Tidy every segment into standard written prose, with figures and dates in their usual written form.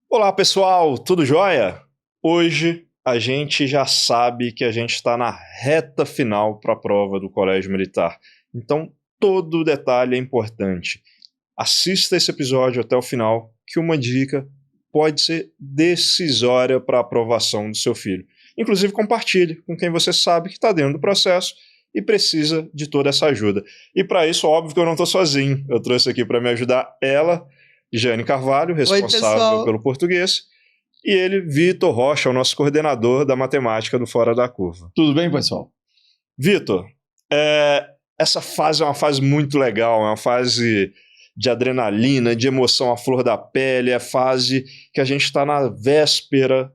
Olá pessoal, tudo jóia? Hoje a gente já sabe que a gente está na reta final para a prova do Colégio Militar. Então todo detalhe é importante. Assista esse episódio até o final, que uma dica pode ser decisória para a aprovação do seu filho. Inclusive compartilhe com quem você sabe que está dentro do processo e precisa de toda essa ajuda. E para isso, óbvio que eu não estou sozinho. Eu trouxe aqui para me ajudar ela, Jane Carvalho, responsável pelo português, e ele, Vitor Rocha, o nosso coordenador da matemática do Fora da Curva. Tudo bem, pessoal? Vitor, essa fase é uma fase muito legal, é uma fase de adrenalina, de emoção à flor da pele, é a fase que a gente está na véspera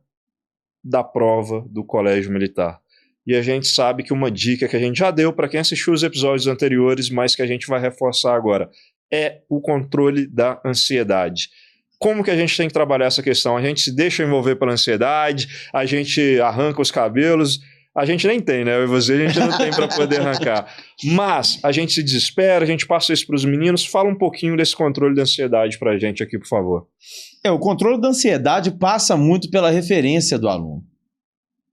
da prova do Colégio Militar. E a gente sabe que uma dica que a gente já deu para quem assistiu os episódios anteriores, mas que a gente vai reforçar agora, é o controle da ansiedade. Como que a gente tem que trabalhar essa questão? A gente se deixa envolver pela ansiedade, a gente arranca os cabelos, a gente nem tem, né? Eu e você, a gente não tem para poder arrancar. Mas a gente se desespera, a gente passa isso para os meninos. Fala um pouquinho desse controle da ansiedade para a gente aqui, por favor. O controle da ansiedade passa muito pela referência do aluno.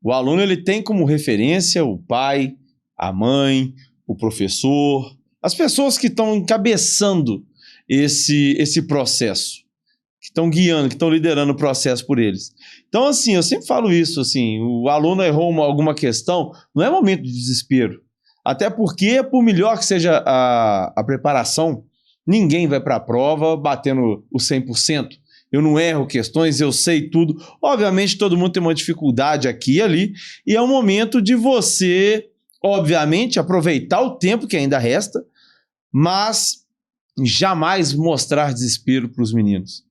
O aluno ele tem como referência o pai, a mãe, o professor, as pessoas que estão encabeçando esse processo, que estão guiando, que estão liderando o processo por eles. Então, assim, eu sempre falo isso, assim, o aluno errou alguma questão, não é momento de desespero. Até porque, por melhor que seja a preparação, ninguém vai para a prova batendo o 100%. Eu não erro questões, eu sei tudo. Obviamente, todo mundo tem uma dificuldade aqui e ali, e é o momento de você, obviamente, aproveitar o tempo que ainda resta, mas jamais mostrar desespero para os meninos.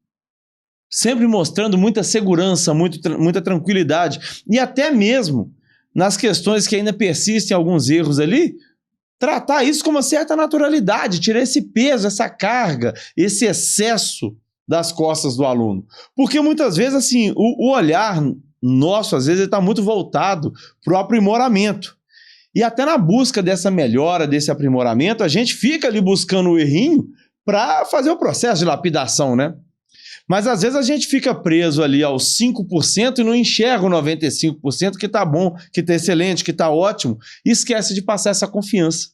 Sempre mostrando muita segurança, muita tranquilidade. E até mesmo nas questões que ainda persistem alguns erros ali, tratar isso com uma certa naturalidade, tirar esse peso, essa carga, esse excesso das costas do aluno. Porque muitas vezes assim, o olhar nosso, às vezes, está muito voltado para o aprimoramento. E até na busca dessa melhora, desse aprimoramento, a gente fica ali buscando o errinho para fazer o processo de lapidação, né? Mas às vezes a gente fica preso ali aos 5% e não enxerga o 95% que tá bom, que tá excelente, que tá ótimo, e esquece de passar essa confiança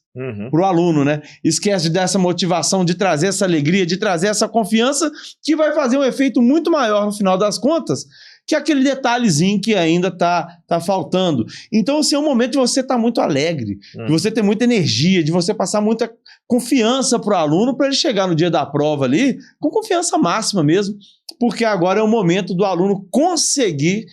pro aluno, né? Esquece dessa motivação, de trazer essa alegria, de trazer essa confiança que vai fazer um efeito muito maior no final das contas, que é aquele detalhezinho que ainda tá faltando. Então, assim, é um momento de você estar muito alegre, de você ter muita energia, de você passar muita confiança pro aluno para ele chegar no dia da prova ali com confiança máxima mesmo, porque agora é o momento do aluno conseguir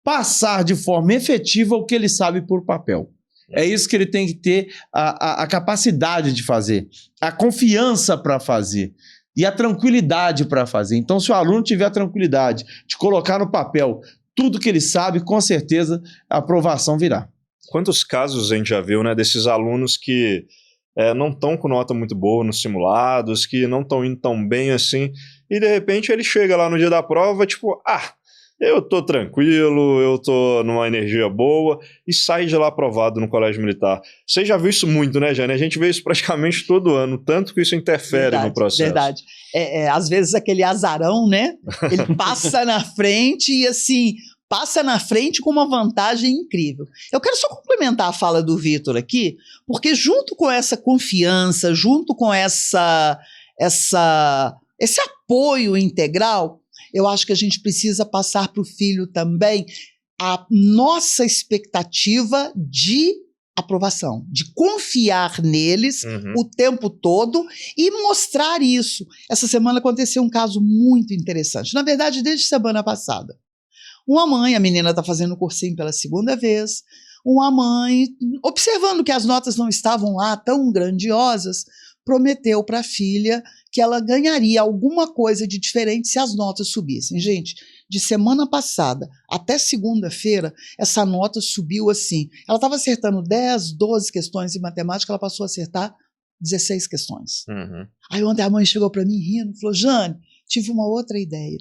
passar de forma efetiva o que ele sabe por papel. É isso que ele tem que ter a capacidade de fazer, a confiança para fazer. E a tranquilidade para fazer. Então, se o aluno tiver a tranquilidade de colocar no papel tudo que ele sabe, com certeza a aprovação virá. Quantos casos a gente já viu, né, desses alunos que não estão com nota muito boa nos simulados, que não estão indo tão bem assim, e de repente ele chega lá no dia da prova, tipo, eu tô tranquilo, eu tô numa energia boa, e sai de lá aprovado no Colégio Militar. Você já viu isso muito, né, Jane? A gente vê isso praticamente todo ano, tanto que isso interfere no processo. Verdade. Às vezes aquele azarão, né? Ele passa na frente e assim, passa na frente com uma vantagem incrível. Eu quero só complementar a fala do Vitor aqui, porque junto com essa confiança, junto com esse apoio integral, eu acho que a gente precisa passar para o filho também a nossa expectativa de aprovação, de confiar neles o tempo todo e mostrar isso. Essa semana aconteceu um caso muito interessante. Na verdade, desde semana passada. Uma mãe, a menina está fazendo o cursinho pela segunda vez, uma mãe, observando que as notas não estavam lá tão grandiosas, prometeu para a filha que ela ganharia alguma coisa de diferente se as notas subissem. Gente, de semana passada até segunda-feira, essa nota subiu assim. Ela estava acertando 10, 12 questões em matemática, ela passou a acertar 16 questões. Aí ontem a mãe chegou para mim rindo, falou, Jane, tive uma outra ideia.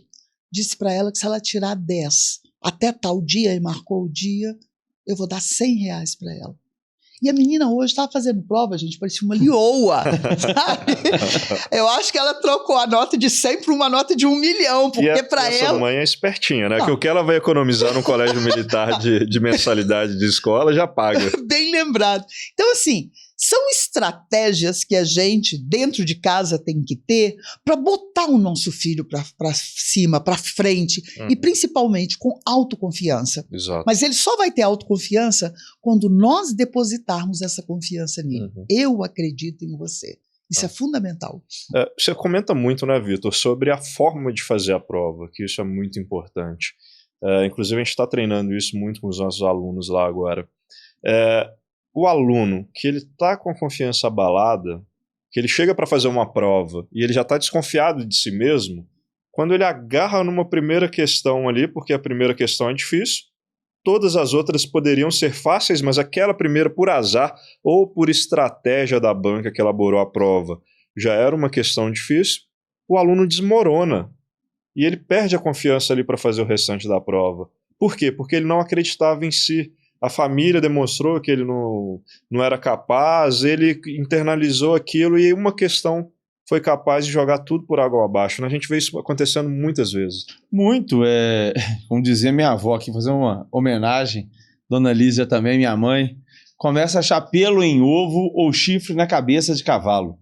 Disse para ela que se ela tirar 10 até tal dia, e marcou o dia, eu vou dar R$ 100 para ela. E a menina hoje estava fazendo prova, gente, parecia uma leoa, sabe? Eu acho que ela trocou a nota de 100 por uma nota de 1 milhão, porque para essa ela... mãe é espertinha, né? Não. Que o que ela vai economizar no colégio militar de mensalidade de escola já paga. Bem lembrado. Então, assim, são estratégias que a gente, dentro de casa, tem que ter para botar o nosso filho para cima, para frente, e principalmente com autoconfiança. Exato. Mas ele só vai ter autoconfiança quando nós depositarmos essa confiança nele. Eu acredito em você. Isso é fundamental. Você comenta muito, né, Vitor, sobre a forma de fazer a prova, que isso é muito importante. Inclusive, a gente está treinando isso muito com os nossos alunos lá agora. O aluno que ele está com a confiança abalada, que ele chega para fazer uma prova e ele já está desconfiado de si mesmo, quando ele agarra numa primeira questão ali, porque a primeira questão é difícil, todas as outras poderiam ser fáceis, mas aquela primeira, por azar ou por estratégia da banca que elaborou a prova, já era uma questão difícil, o aluno desmorona e ele perde a confiança ali para fazer o restante da prova. Por quê? Porque ele não acreditava em si. A família demonstrou que ele não era capaz, ele internalizou aquilo e uma questão foi capaz de jogar tudo por água abaixo. A gente vê isso acontecendo muitas vezes. Muito. Como dizia minha avó aqui, fazer uma homenagem, Dona Lísia também, minha mãe, começa a achar pelo em ovo ou chifre na cabeça de cavalo.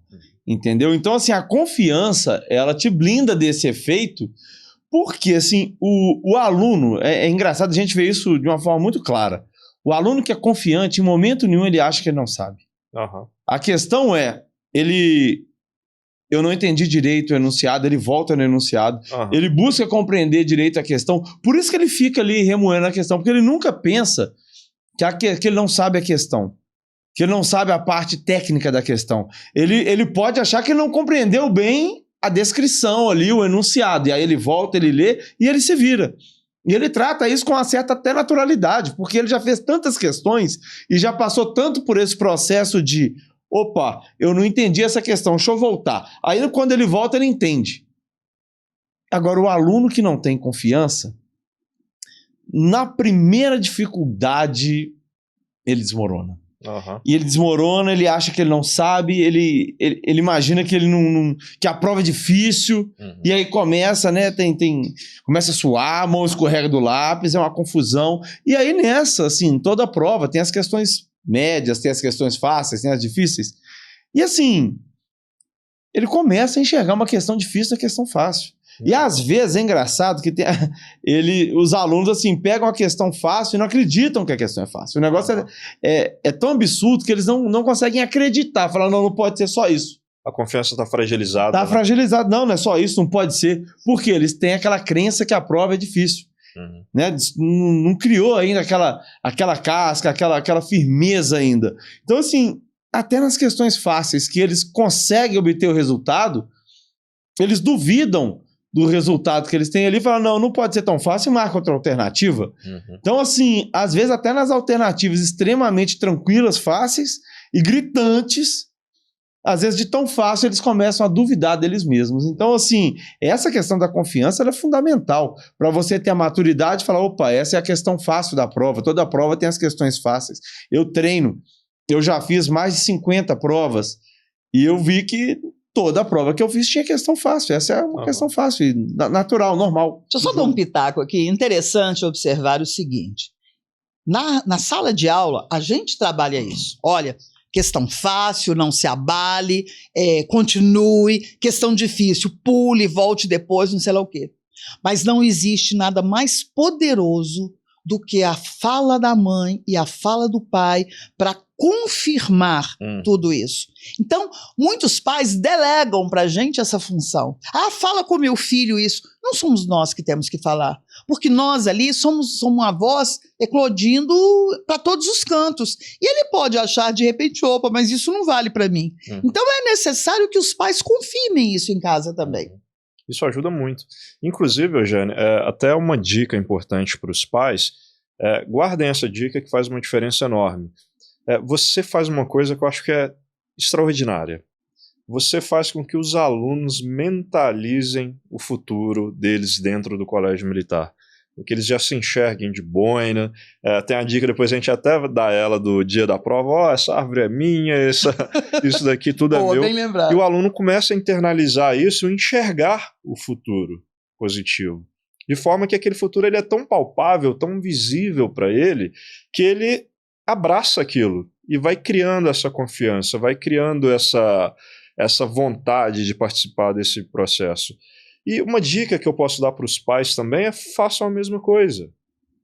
Entendeu? Então, assim, a confiança, ela te blinda desse efeito, porque, assim, o aluno, é engraçado a gente ver isso de uma forma muito clara. O aluno que é confiante, em momento nenhum ele acha que ele não sabe. A questão é, eu não entendi direito o enunciado, ele volta no enunciado, ele busca compreender direito a questão, por isso que ele fica ali remoendo a questão, porque ele nunca pensa que ele não sabe a questão, que ele não sabe a parte técnica da questão. Ele pode achar que ele não compreendeu bem a descrição ali, o enunciado, e aí ele volta, ele lê e ele se vira. E ele trata isso com uma certa até naturalidade, porque ele já fez tantas questões e já passou tanto por esse processo de opa, eu não entendi essa questão, deixa eu voltar. Aí quando ele volta, ele entende. Agora, o aluno que não tem confiança, na primeira dificuldade, ele desmorona. E ele desmorona, ele acha que ele não sabe, ele imagina que ele que a prova é difícil, e aí começa, né, começa a suar, a mão escorrega do lápis, é uma confusão. E aí nessa, assim, toda a prova tem as questões médias, tem as questões fáceis, tem as difíceis. E assim, ele começa a enxergar uma questão difícil na questão fácil. E às vezes é engraçado que os alunos assim, pegam a questão fácil e não acreditam que a questão é fácil. O negócio é tão absurdo que eles não conseguem acreditar, falar, não pode ser só isso. A confiança está fragilizada. Está fragilizada, não é só isso, não pode ser. Porque eles têm aquela crença que a prova é difícil. Né? Não criou ainda aquela casca, aquela firmeza ainda. Então assim, até nas questões fáceis que eles conseguem obter o resultado, eles duvidam do resultado que eles têm ali, falam, não pode ser tão fácil, e marca outra alternativa. Então assim, às vezes até nas alternativas extremamente tranquilas, fáceis e gritantes, às vezes de tão fácil eles começam a duvidar deles mesmos. Então assim, essa questão da confiança ela é fundamental para você ter a maturidade e falar, opa, essa é a questão fácil da prova, toda prova tem as questões fáceis. Eu treino, eu já fiz mais de 50 provas e eu vi que toda a prova que eu fiz tinha questão fácil. Essa é uma questão fácil, natural, normal. Deixa eu só dar um pitaco aqui. Interessante observar o seguinte. Na sala de aula, a gente trabalha isso. Olha, questão fácil, não se abale, continue. Questão difícil, pule, volte depois, não sei lá o quê. Mas não existe nada mais poderoso do que a fala da mãe e a fala do pai para confirmar tudo isso. Então, muitos pais delegam para a gente essa função. Fala com meu filho isso. Não somos nós que temos que falar, porque nós ali somos uma voz eclodindo para todos os cantos. E ele pode achar de repente, opa, mas isso não vale para mim. Então é necessário que os pais confirmem isso em casa também. Isso ajuda muito. Inclusive, Eugênia, até uma dica importante para os pais, guardem essa dica que faz uma diferença enorme. Você faz uma coisa que eu acho que é extraordinária. Você faz com que os alunos mentalizem o futuro deles dentro do colégio militar. que eles já se enxerguem de boina. Tem a dica, depois a gente até dá ela do dia da prova, essa árvore é minha, isso daqui tudo é meu. Bem lembrado. E o aluno começa a internalizar isso, enxergar o futuro positivo. De forma que aquele futuro ele é tão palpável, tão visível para ele, que ele abraça aquilo e vai criando essa confiança, vai criando essa vontade de participar desse processo. E uma dica que eu posso dar para os pais também é: façam a mesma coisa.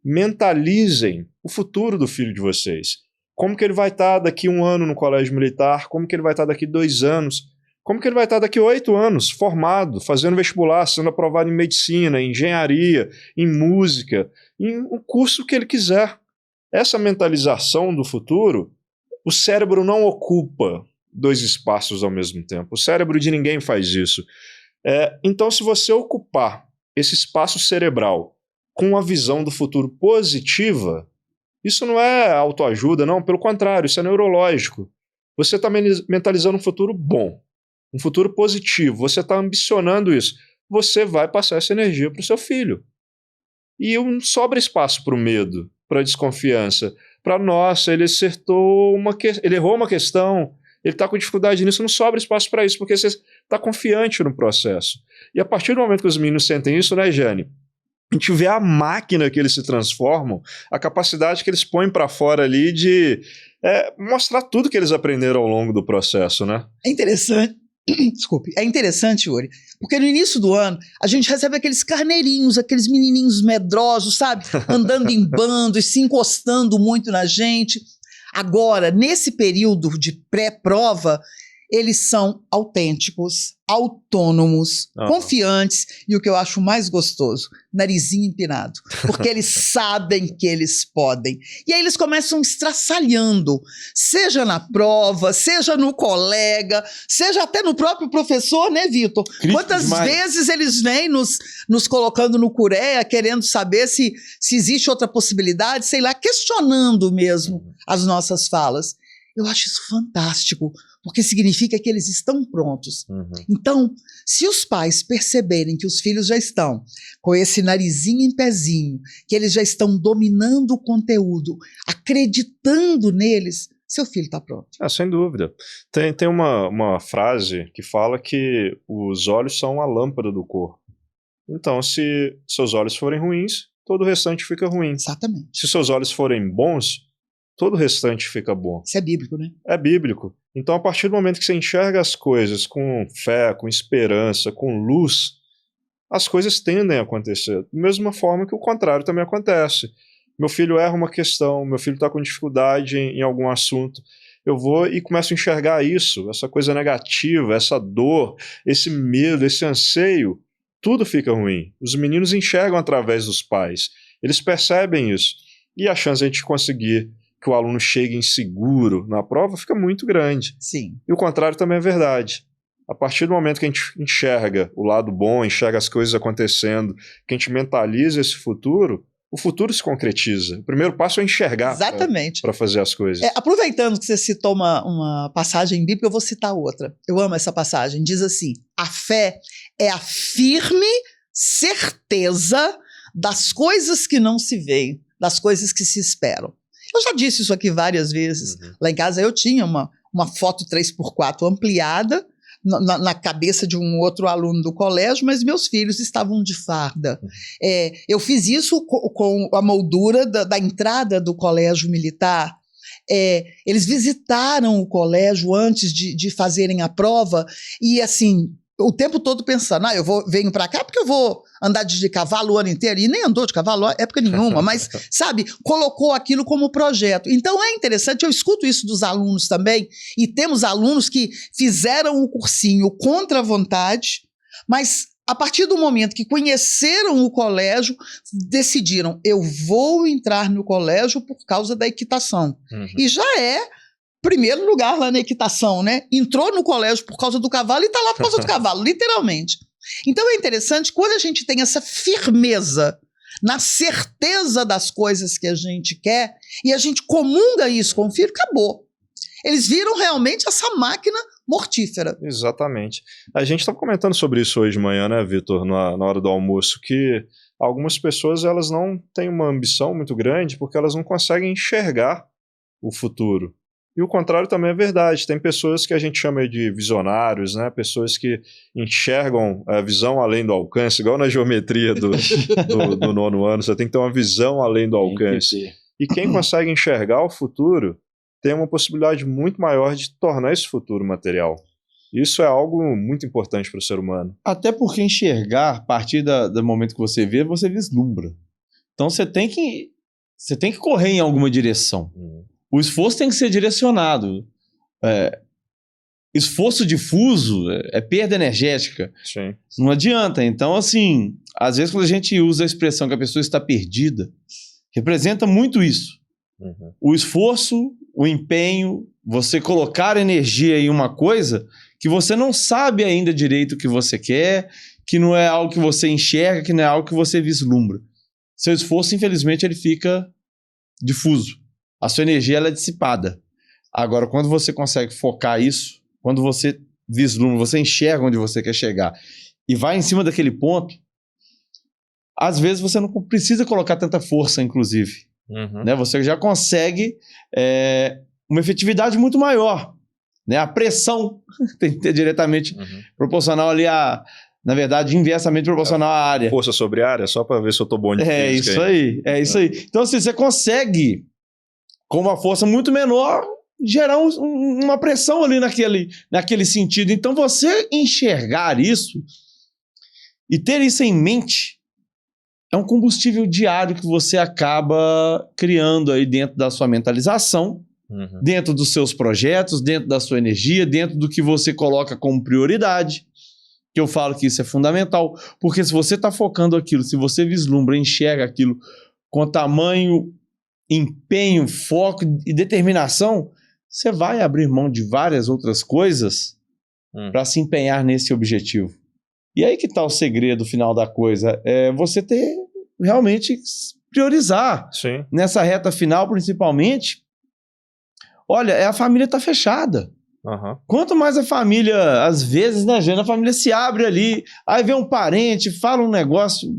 Mentalizem o futuro do filho de vocês. Como que ele vai estar daqui 1 ano no colégio militar, como que ele vai estar daqui 2 anos, como que ele vai estar daqui 8 anos, formado, fazendo vestibular, sendo aprovado em medicina, em engenharia, em música, em um curso que ele quiser. Essa mentalização do futuro, o cérebro não ocupa 2 espaços ao mesmo tempo. O cérebro de ninguém faz isso. Então, se você ocupar esse espaço cerebral com uma visão do futuro positiva, isso não é autoajuda, não. Pelo contrário, isso é neurológico. Você está mentalizando um futuro bom, um futuro positivo. Você está ambicionando isso. Você vai passar essa energia para o seu filho. E não sobra espaço para o medo, para a desconfiança. Para, nossa, ele ele errou uma questão, ele está com dificuldade nisso, não sobra espaço para isso, porque você está confiante no processo. E a partir do momento que os meninos sentem isso, né, Jane? A gente vê a máquina que eles se transformam, a capacidade que eles põem para fora ali de mostrar tudo que eles aprenderam ao longo do processo, né? É interessante. Desculpe, é interessante, Yuri, porque no início do ano a gente recebe aqueles carneirinhos, aqueles menininhos medrosos, sabe? Andando em bando e se encostando muito na gente. Agora, nesse período de pré-prova, eles são autênticos, autônomos, confiantes e o que eu acho mais gostoso, narizinho empinado, porque eles sabem que eles podem. E aí eles começam estraçalhando, seja na prova, seja no colega, seja até no próprio professor, né, Vitor? Quantas vezes eles vêm nos colocando no cureia, querendo saber se existe outra possibilidade, sei lá, questionando mesmo as nossas falas. Eu acho isso fantástico, porque significa que eles estão prontos. Então, se os pais perceberem que os filhos já estão com esse narizinho em pezinho, que eles já estão dominando o conteúdo, acreditando neles, seu filho está pronto. Sem dúvida. Tem uma frase que fala que os olhos são a lâmpada do corpo. Então, se seus olhos forem ruins, todo o restante fica ruim. Exatamente. Se seus olhos forem bons, todo o restante fica bom. Isso é bíblico, né? É bíblico. Então, a partir do momento que você enxerga as coisas com fé, com esperança, com luz, as coisas tendem a acontecer. Da mesma forma que o contrário também acontece. Meu filho erra uma questão, meu filho está com dificuldade em algum assunto. Eu vou e começo a enxergar isso, essa coisa negativa, essa dor, esse medo, esse anseio. Tudo fica ruim. Os meninos enxergam através dos pais. Eles percebem isso. E a chance de a gente conseguir que o aluno chegue inseguro na prova fica muito grande. Sim. E o contrário também é verdade. A partir do momento que a gente enxerga o lado bom, enxerga as coisas acontecendo, que a gente mentaliza esse futuro, o futuro se concretiza. O primeiro passo é enxergar para fazer as coisas. Aproveitando que você citou uma passagem bíblica, eu vou citar outra. Eu amo essa passagem. Diz assim: a fé é a firme certeza das coisas que não se veem, das coisas que se esperam. Eu já disse isso aqui várias vezes. Lá em casa eu tinha uma foto 3x4 ampliada na cabeça de um outro aluno do colégio, mas meus filhos estavam de farda. Eu fiz isso com a moldura da entrada do colégio militar. Eles visitaram o colégio antes de fazerem a prova e assim, o tempo todo pensando, venho para cá porque eu vou andar de cavalo o ano inteiro, e nem andou de cavalo época nenhuma, mas, sabe, colocou aquilo como projeto. Então é interessante, eu escuto isso dos alunos também, e temos alunos que fizeram o cursinho contra a vontade, mas a partir do momento que conheceram o colégio, decidiram, eu vou entrar no colégio por causa da equitação. E já primeiro lugar lá na equitação, né? Entrou no colégio por causa do cavalo e está lá por causa do cavalo, literalmente. Então é interessante, quando a gente tem essa firmeza na certeza das coisas que a gente quer e a gente comunga isso com o filho, acabou. Eles viram realmente essa máquina mortífera. Exatamente. A gente estava comentando sobre isso hoje de manhã, né, Vitor, na hora do almoço, que algumas pessoas elas não têm uma ambição muito grande porque elas não conseguem enxergar o futuro. E o contrário também é verdade. Tem pessoas que a gente chama de visionários, né? Pessoas que enxergam a visão além do alcance, igual na geometria do 9º ano, você tem que ter uma visão além do alcance. E quem consegue enxergar o futuro tem uma possibilidade muito maior de tornar esse futuro material. Isso é algo muito importante para o ser humano. Até porque enxergar, a partir do momento que você vê, você vislumbra. Então você tem que correr em alguma direção. O esforço tem que ser direcionado. Esforço difuso é perda energética. Sim. Não adianta. Então, assim, às vezes quando a gente usa a expressão que a pessoa está perdida, representa muito isso. O esforço, o empenho, você colocar energia em uma coisa que você não sabe ainda direito o que você quer, que não é algo que você enxerga, que não é algo que você vislumbra. Seu esforço, infelizmente, ele fica difuso. A sua energia ela é dissipada. Agora, quando você consegue focar isso, quando você vislumbra, você enxerga onde você quer chegar e vai em cima daquele ponto, às vezes você não precisa colocar tanta força, inclusive. Né? Você já consegue uma efetividade muito maior. Né? A pressão tem que ter diretamente proporcional ali na verdade, inversamente proporcional à área. Força sobre área, só para ver se eu estou bom de física. É isso aí. Então, assim, você consegue, com uma força muito menor, gerar uma pressão ali naquele sentido. Então, você enxergar isso e ter isso em mente é um combustível diário que você acaba criando aí dentro da sua mentalização, dentro dos seus projetos, dentro da sua energia, dentro do que você coloca como prioridade, que eu falo que isso é fundamental, porque se você está focando aquilo, se você vislumbra, enxerga aquilo com tamanho, empenho, foco e determinação, você vai abrir mão de várias outras coisas para se empenhar nesse objetivo. E aí que está o segredo final da coisa, é você ter realmente priorizar. Sim. Nessa reta final, principalmente, olha, a família está fechada. Quanto mais a família, às vezes, né, Jana, a família se abre ali, aí vem um parente, fala um negócio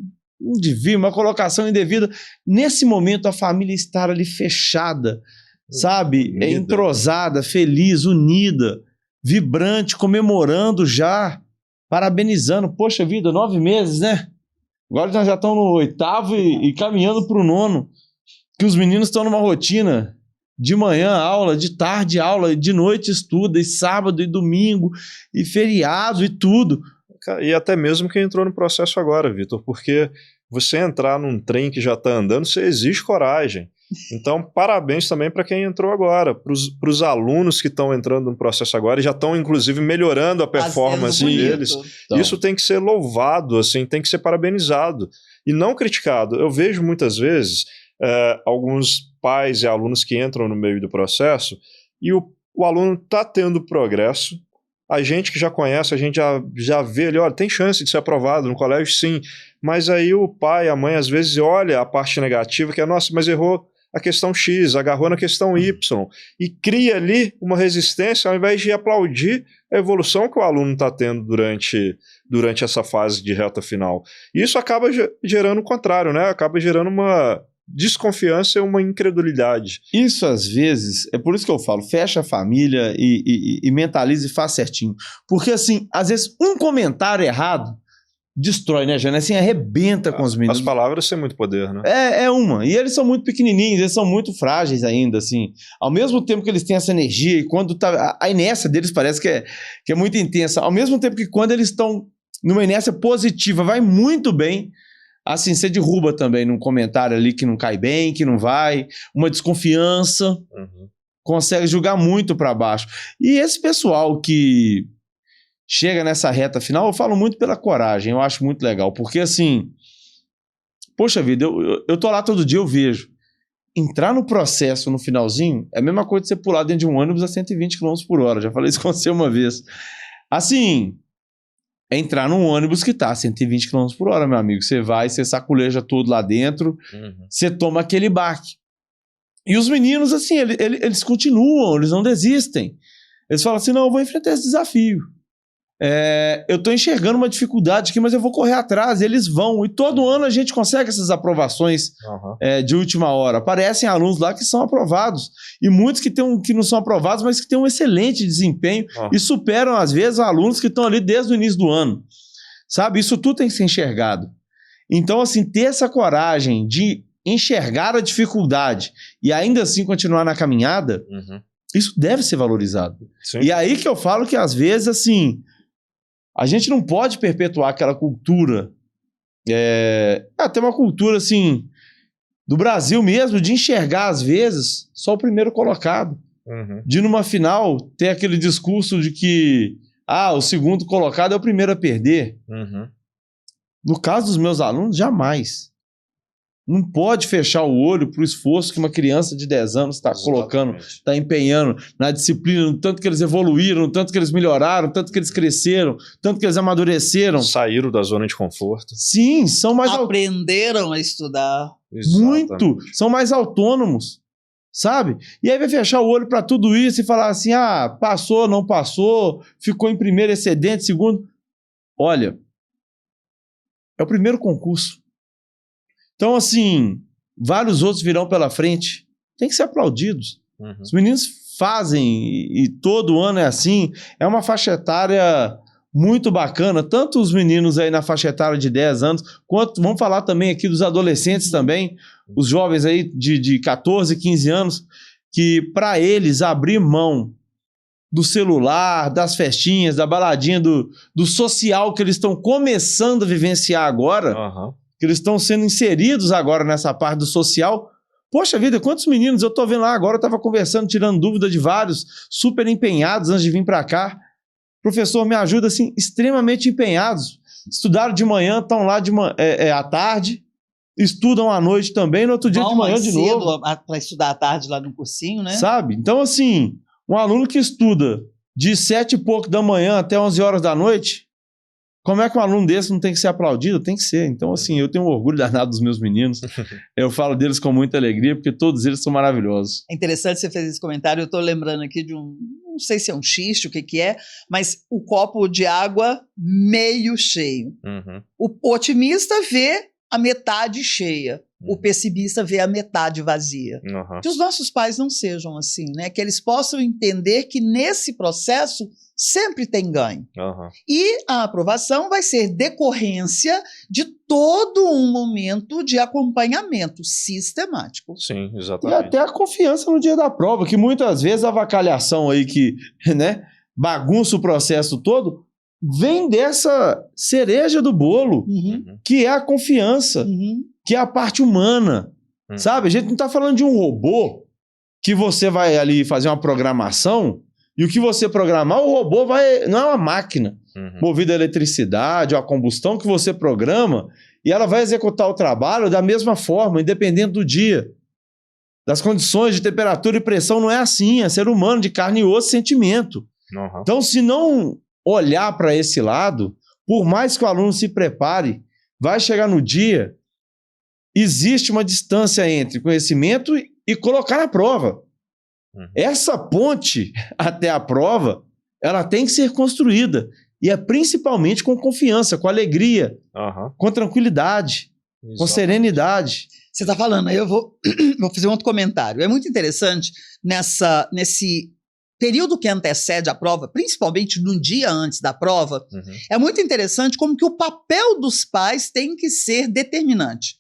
indevido, uma colocação indevida. Nesse momento, a família estar ali fechada, sabe? Entrosada, feliz, unida, vibrante, comemorando já, parabenizando. Poxa vida, 9 meses, né? Agora nós já estamos no 8º e caminhando para o 9º, que os meninos estão numa rotina de manhã aula, de tarde aula, de noite estuda, e sábado e domingo, e feriado e tudo. E até mesmo quem entrou no processo agora, Vitor, porque você entrar num trem que já está andando, você exige coragem. Então, parabéns também para quem entrou agora, para os alunos que estão entrando no processo agora e já estão, inclusive, melhorando a performance deles. Então. Isso tem que ser louvado, assim, tem que ser parabenizado e não criticado. Eu vejo muitas vezes alguns pais e alunos que entram no meio do processo e o aluno está tendo progresso. A gente que já conhece, a gente já vê ali, olha, tem chance de ser aprovado no colégio, sim, mas aí o pai, a mãe, às vezes olha a parte negativa, que é, nossa, mas errou a questão X, agarrou na questão Y, e cria ali uma resistência ao invés de aplaudir a evolução que o aluno está tendo durante essa fase de reta final. E isso acaba gerando o contrário, né? Acaba gerando uma desconfiança e uma incredulidade. Isso às vezes, é por isso que eu falo, fecha a família e mentaliza e faz certinho. Porque assim, às vezes um comentário errado destrói, né, Jana? Assim, arrebenta com os meninos. As palavras têm muito poder, né? É uma. E eles são muito pequenininhos, eles são muito frágeis ainda, assim. Ao mesmo tempo que eles têm essa energia e quando tá... A inércia deles parece que é muito intensa. Ao mesmo tempo que quando eles estão numa inércia positiva, vai muito bem. Assim, você derruba também num comentário ali que não cai bem, que não vai. Uma desconfiança. Consegue julgar muito para baixo. E esse pessoal que chega nessa reta final, eu falo muito pela coragem, eu acho muito legal, porque assim, poxa vida, eu tô lá todo dia, eu vejo, entrar no processo no finalzinho é a mesma coisa de você pular dentro de um ônibus a 120 km por hora, já falei isso com você uma vez. Assim, é entrar num ônibus que tá a 120 km por hora, meu amigo, você vai, você saculeja tudo lá dentro, você toma aquele baque. E os meninos, assim, eles continuam, eles não desistem. Eles falam assim, não, eu vou enfrentar esse desafio. eu estou enxergando uma dificuldade aqui, mas eu vou correr atrás, eles vão. E todo ano a gente consegue essas aprovações de última hora. Aparecem alunos lá que são aprovados. E muitos que não são aprovados, mas que têm um excelente desempenho e superam, às vezes, alunos que estão ali desde o início do ano. Sabe? Isso tudo tem que ser enxergado. Então, assim, ter essa coragem de enxergar a dificuldade e ainda assim continuar na caminhada, isso deve ser valorizado. Sim. E aí que eu falo que, às vezes, assim, a gente não pode perpetuar aquela cultura, até uma cultura, assim, do Brasil mesmo, de enxergar, às vezes, só o primeiro colocado. De, numa final, ter aquele discurso de que o segundo colocado é o primeiro a perder. No caso dos meus alunos, jamais. Não pode fechar o olho para o esforço que uma criança de 10 anos está colocando, está empenhando na disciplina, no tanto que eles evoluíram, no tanto que eles melhoraram, no tanto que eles cresceram, tanto que eles amadureceram. Saíram da zona de conforto. Sim, são mais... Aprenderam a estudar. Muito. São mais autônomos, sabe? E aí vai fechar o olho para tudo isso e falar assim, passou, não passou, ficou em primeiro excedente, segundo. Olha, é o primeiro concurso. Então, assim, vários outros virão pela frente. Tem que ser aplaudidos. Os meninos fazem, e todo ano é assim. É uma faixa etária muito bacana. Tanto os meninos aí na faixa etária de 10 anos, quanto, vamos falar também aqui dos adolescentes também, os jovens aí de 14, 15 anos, que para eles abrir mão do celular, das festinhas, da baladinha, do social que eles estão começando a vivenciar agora... que eles estão sendo inseridos agora nessa parte do social. Poxa vida, quantos meninos eu tô vendo lá agora, eu tava conversando, tirando dúvida de vários, super empenhados antes de vir para cá. Professor, me ajuda, assim, extremamente empenhados. Estudaram de manhã, estão lá à tarde, estudam à noite também, no outro dia de manhã de novo. Para estudar à tarde lá no cursinho, né? Sabe? Então, assim, um aluno que estuda de 7 e pouco da manhã até 11 horas da noite, como é que um aluno desse não tem que ser aplaudido? Tem que ser. Então, assim, eu tenho um orgulho danado dos meus meninos. Eu falo deles com muita alegria, porque todos eles são maravilhosos. É interessante você fazer esse comentário. Eu estou lembrando aqui de não sei se é um xiste, o que é, mas o copo de água meio cheio. O otimista vê a metade cheia. O pessimista vê a metade vazia. Que os nossos pais não sejam assim, né? Que eles possam entender que nesse processo sempre tem ganho. E a aprovação vai ser decorrência de todo um momento de acompanhamento sistemático. Sim, exatamente. E até a confiança no dia da prova, que muitas vezes a avacalhação aí que, né, bagunça o processo todo, vem dessa cereja do bolo, que é a confiança, que é a parte humana, sabe? A gente não está falando de um robô que você vai ali fazer uma programação e o que você programar, o robô não é uma máquina movida a eletricidade ou a combustão que você programa e ela vai executar o trabalho da mesma forma, independente do dia. Das condições de temperatura e pressão, não é assim, é ser humano, de carne e osso, sentimento. Então, se não olhar para esse lado, por mais que o aluno se prepare, vai chegar no dia, existe uma distância entre conhecimento e colocar na prova. Essa ponte até a prova, ela tem que ser construída. E é principalmente com confiança, com alegria, com tranquilidade, com serenidade. Você está falando, aí eu vou fazer um outro comentário. É muito interessante nesse período que antecede a prova, principalmente no dia antes da prova, é muito interessante como que o papel dos pais tem que ser determinante.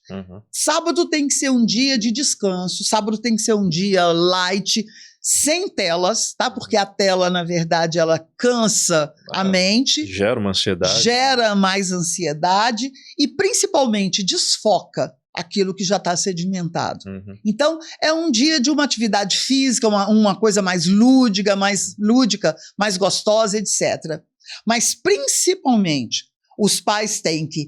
Sábado tem que ser um dia de descanso, sábado tem que ser um dia light, sem telas, tá? Porque a tela, na verdade, ela cansa a mente. Gera uma ansiedade. Gera mais ansiedade e, principalmente, desfoca aquilo que já está sedimentado. Então, é um dia de uma atividade física, uma coisa mais lúdica, mais gostosa, etc. Mas, principalmente, os pais têm que...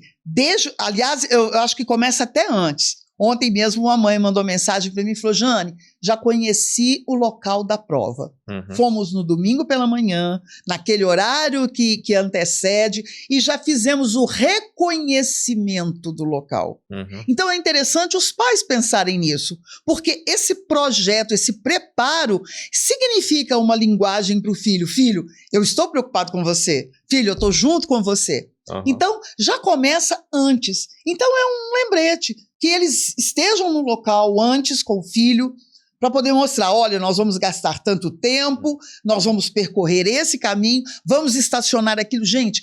aliás, eu acho que começa até antes. Ontem mesmo uma mãe mandou mensagem para mim e falou: Jane, já conheci o local da prova. Fomos no domingo pela manhã, naquele horário que antecede, e já fizemos o reconhecimento do local. Então é interessante os pais pensarem nisso, porque esse projeto, esse preparo, significa uma linguagem para o filho. Filho, eu estou preocupado com você. Filho, eu estou junto com você. Então, já começa antes. Então, é um lembrete que eles estejam no local antes com o filho, para poder mostrar, olha, nós vamos gastar tanto tempo, nós vamos percorrer esse caminho, vamos estacionar aquilo. Gente,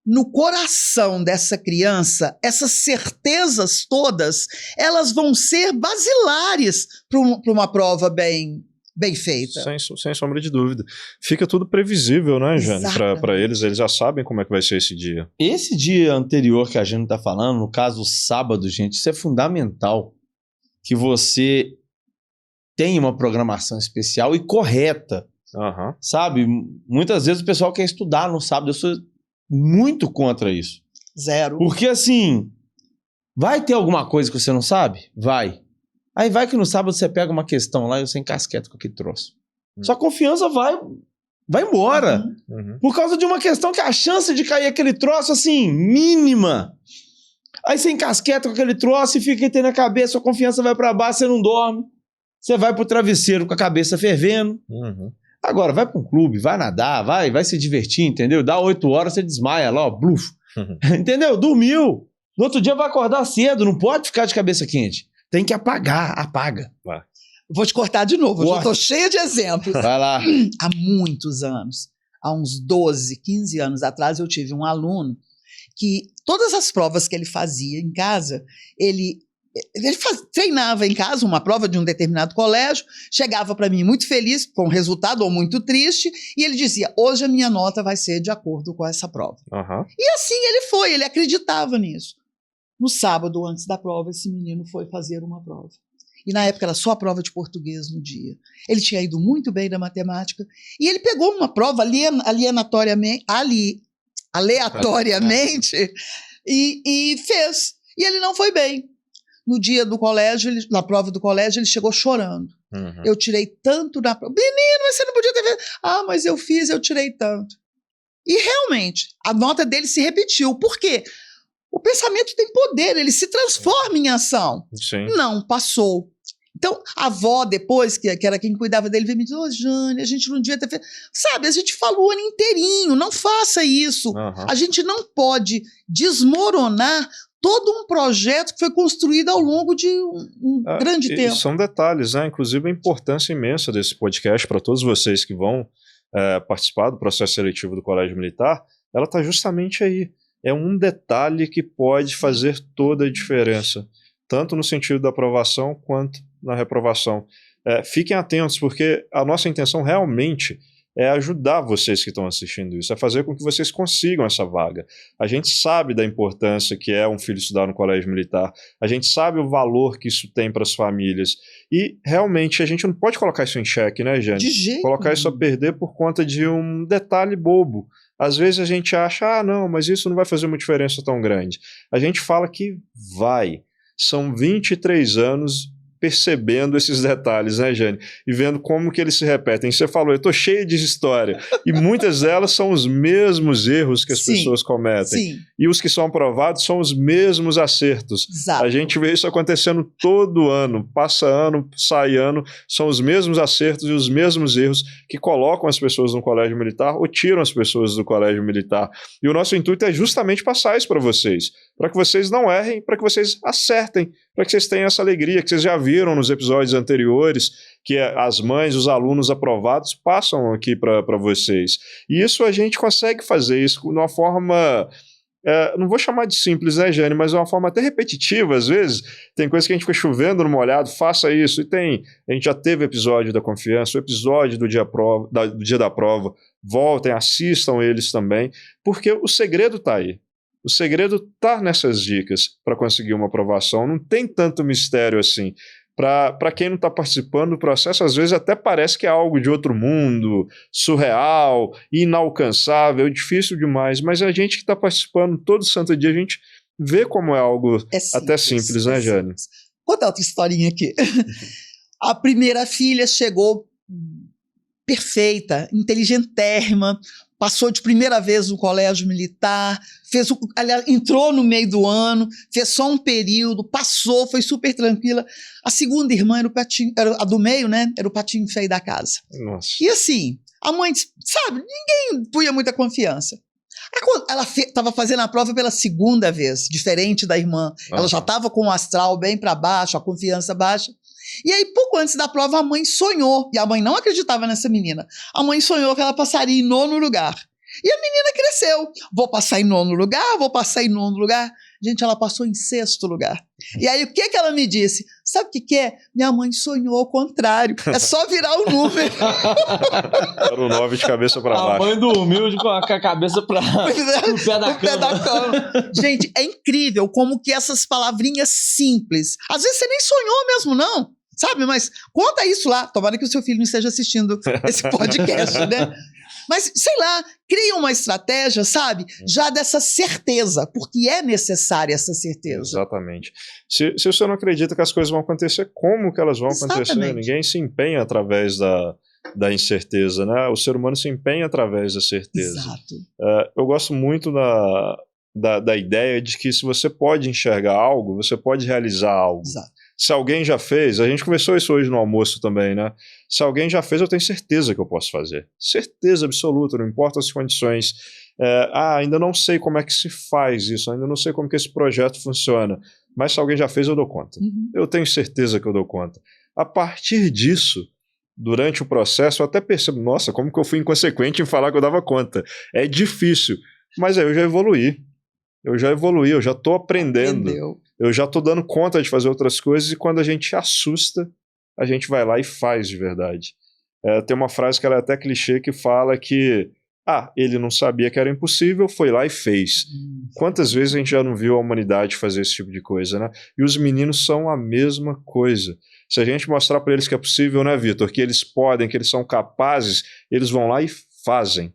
no coração dessa criança, essas certezas todas, elas vão ser basilares para uma prova bem feita. Sem sombra de dúvida. Fica tudo previsível, né, Jane? Para eles já sabem como é que vai ser esse dia. Esse dia anterior que a Jane está falando, no caso o sábado, gente, isso é fundamental, que você tenha uma programação especial e correta, sabe? Muitas vezes o pessoal quer estudar no sábado, eu sou muito contra isso. Zero. Porque assim, vai ter alguma coisa que você não sabe? Vai. Aí vai que no sábado você pega uma questão lá e você encasqueta com aquele troço. Sua confiança vai embora. Por causa de uma questão que a chance de cair aquele troço, assim, mínima. Aí você encasqueta com aquele troço e fica aí na cabeça, sua confiança vai pra baixo, você não dorme. Você vai pro travesseiro com a cabeça fervendo. Agora, vai pra um clube, vai nadar, vai se divertir, entendeu? Dá 8 horas, você desmaia lá, ó, bluf. Entendeu? Dormiu. No outro dia vai acordar cedo, não pode ficar de cabeça quente. Tem que apagar, apaga. Vou te cortar de novo, eu já tô cheia de exemplos. Vai lá. Há muitos anos, há uns 12, 15 anos atrás, eu tive um aluno que todas as provas que ele fazia em casa, ele treinava em casa uma prova de um determinado colégio, chegava para mim muito feliz com o resultado ou muito triste, e ele dizia, hoje a minha nota vai ser de acordo com essa prova. E assim ele acreditava nisso. No sábado, antes da prova, esse menino foi fazer uma prova. E na época era só a prova de português no dia. Ele tinha ido muito bem na matemática, e ele pegou uma prova aleatoriamente e fez. E ele não foi bem. No dia do colégio, na prova do colégio, ele chegou chorando. Eu tirei tanto na prova. Menino, mas você não podia ter feito. Ah, mas eu fiz, eu tirei tanto. E realmente, a nota dele se repetiu. Por quê? O pensamento tem poder, ele se transforma em ação. Sim. Não, passou. Então, a avó, depois, que era quem cuidava dele, veio me dizer, Jane, a gente não devia ter feito... Sabe, a gente falou o ano inteirinho, não faça isso. A gente não pode desmoronar todo um projeto que foi construído ao longo de um grande tempo. São detalhes, né? Inclusive a importância imensa desse podcast para todos vocês que vão participar do processo seletivo do Colégio Militar, ela está justamente aí. É um detalhe que pode fazer toda a diferença, tanto no sentido da aprovação quanto na reprovação. Fiquem atentos, porque a nossa intenção realmente é ajudar vocês que estão assistindo isso, é fazer com que vocês consigam essa vaga. A gente sabe da importância que é um filho estudar no colégio militar, a gente sabe o valor que isso tem para as famílias, e realmente a gente não pode colocar isso em xeque, né, Jane? De jeito colocar nenhum. isso a perder por conta de um detalhe bobo. Às vezes a gente acha, não, mas isso não vai fazer uma diferença tão grande. A gente fala que vai. São 23 anos percebendo esses detalhes, né, Jane? E vendo como que eles se repetem. Você falou, eu tô cheio de história. E muitas delas são os mesmos erros que as pessoas cometem. E os que são aprovados são os mesmos acertos. Exato. A gente vê isso acontecendo todo ano. Passa ano, sai ano. São os mesmos acertos e os mesmos erros que colocam as pessoas no colégio militar ou tiram as pessoas do colégio militar. E o nosso intuito é justamente passar isso para vocês. Para que vocês não errem, para que vocês acertem, para que vocês tenham essa alegria que vocês já viram nos episódios anteriores, que as mães, os alunos aprovados passam aqui para vocês. E isso a gente consegue fazer isso de uma forma, não vou chamar de simples, né, Jane, mas de uma forma até repetitiva, às vezes. Tem coisa que a gente fica chovendo no molhado, faça isso. E a gente já teve episódio da confiança, o episódio do dia da prova. Voltem, assistam eles também, porque o segredo está aí. O segredo está nessas dicas para conseguir uma aprovação. Não tem tanto mistério assim. Para quem não está participando do processo, às vezes até parece que é algo de outro mundo, surreal, inalcançável, difícil demais. Mas a gente que está participando todo santo dia, a gente vê como é algo até simples, né, Jane? Vou contar outra historinha aqui. A primeira filha chegou perfeita, inteligentérrima, passou de primeira vez no colégio militar, aliás, entrou no meio do ano, fez só um período, passou, foi super tranquila. A segunda irmã era o patinho, a do meio, né? Era o patinho feio da casa. Nossa. E assim, a mãe, sabe, ninguém punha muita confiança. Ela estava fazendo a prova pela segunda vez, diferente da irmã. Ela já estava com o astral bem para baixo, a confiança baixa. E aí, pouco antes da prova, a mãe sonhou, e a mãe não acreditava nessa menina, a mãe sonhou que ela passaria em 9º lugar. E a menina cresceu. Vou passar em 9º lugar, vou passar em 9º lugar. Gente, ela passou em 6º lugar. E aí, o que ela me disse? Sabe o que é? Minha mãe sonhou ao contrário. É só virar o número. Era o 9 de cabeça para baixo. A mãe dormiu com a cabeça para o pé da cama. Gente, é incrível como que essas palavrinhas simples, às vezes você nem sonhou mesmo, não. Sabe? Mas conta isso lá. Tomara que o seu filho não esteja assistindo esse podcast, né? Mas, sei lá, cria uma estratégia, sabe? Já dessa certeza, porque é necessária essa certeza. Exatamente. Se você não acredita que as coisas vão acontecer, como que elas vão acontecer? Ninguém se empenha através da incerteza, né? O ser humano se empenha através da certeza. Exato. Eu gosto muito da ideia de que se você pode enxergar algo, você pode realizar algo. Exato. Se alguém já fez, a gente conversou isso hoje no almoço também, né? Se alguém já fez, eu tenho certeza que eu posso fazer. Certeza absoluta, não importa as condições. Ainda não sei como é que se faz isso, ainda não sei como que esse projeto funciona, mas se alguém já fez, eu dou conta. Uhum. Eu tenho certeza que eu dou conta. A partir disso, durante o processo, eu até percebo, nossa, como que eu fui inconsequente em falar que eu dava conta. É difícil, mas aí eu já evoluí, eu já estou aprendendo. Aprendeu. Eu já estou dando conta de fazer outras coisas e quando a gente assusta, a gente vai lá e faz de verdade. Tem uma frase que ela é até clichê que fala que ele não sabia que era impossível, foi lá e fez. Quantas vezes a gente já não viu a humanidade fazer esse tipo de coisa, né? E os meninos são a mesma coisa. Se a gente mostrar para eles que é possível, né, Vitor? Que eles podem, que eles são capazes, eles vão lá e fazem.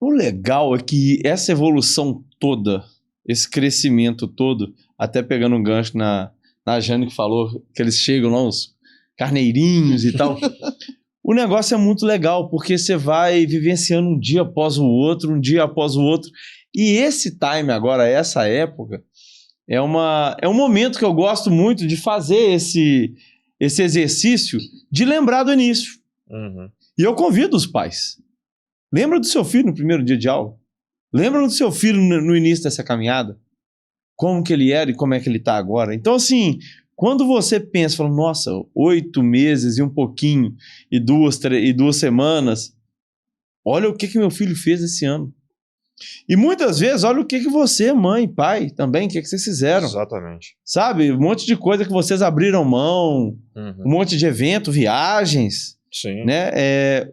O legal é que essa evolução toda, esse crescimento todo, até pegando um gancho na Jane que falou que eles chegam lá, uns carneirinhos e tal. O negócio é muito legal, porque você vai vivenciando um dia após o outro, um dia após o outro. E esse time agora, essa época, é um momento que eu gosto muito de fazer esse exercício de lembrar do início. Uhum. E eu convido os pais. Lembra do seu filho no primeiro dia de aula? Lembra do seu filho no início dessa caminhada? Como que ele era e como é que ele está agora? Então, assim, quando você pensa, fala, nossa, 8 meses e um pouquinho, e 2 semanas, olha o que meu filho fez esse ano. E muitas vezes, olha o que você, mãe, pai, também, o que vocês fizeram. Exatamente. Sabe? Um monte de coisa que vocês abriram mão, um monte de evento, viagens. Sim. Né?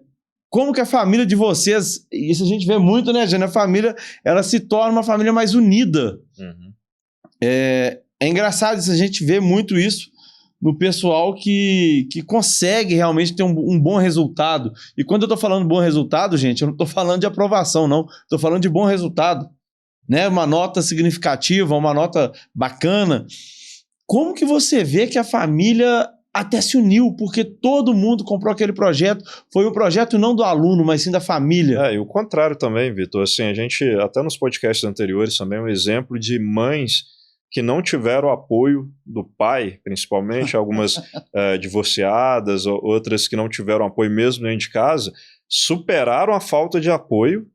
Como que a família de vocês, isso a gente vê muito, né, Jane? A família, ela se torna uma família mais unida. Uhum. É engraçado isso, a gente vê muito isso no pessoal que consegue realmente ter um bom resultado. E quando eu tô falando bom resultado, gente, eu não tô falando de aprovação, não. Tô falando de bom resultado. Né? Uma nota significativa, uma nota bacana. Como que você vê que a família até se uniu? Porque todo mundo comprou aquele projeto. Foi um projeto não do aluno, mas sim da família. E o contrário também, Vitor. Assim, a gente, até nos podcasts anteriores, também um exemplo de mães que não tiveram apoio do pai, principalmente, algumas divorciadas, outras que não tiveram apoio mesmo dentro de casa, superaram a falta de apoio,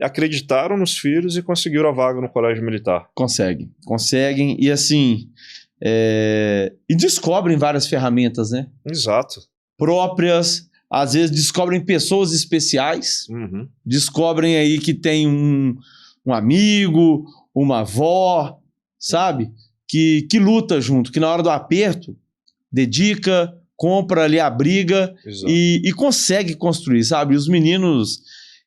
acreditaram nos filhos e conseguiram a vaga no colégio militar. Conseguem, e assim, e descobrem várias ferramentas, né? Exato. Próprias, às vezes descobrem pessoas especiais, descobrem aí que tem um amigo, uma avó, sabe? Que luta junto, que na hora do aperto dedica, compra ali a briga e consegue construir, sabe? Os meninos,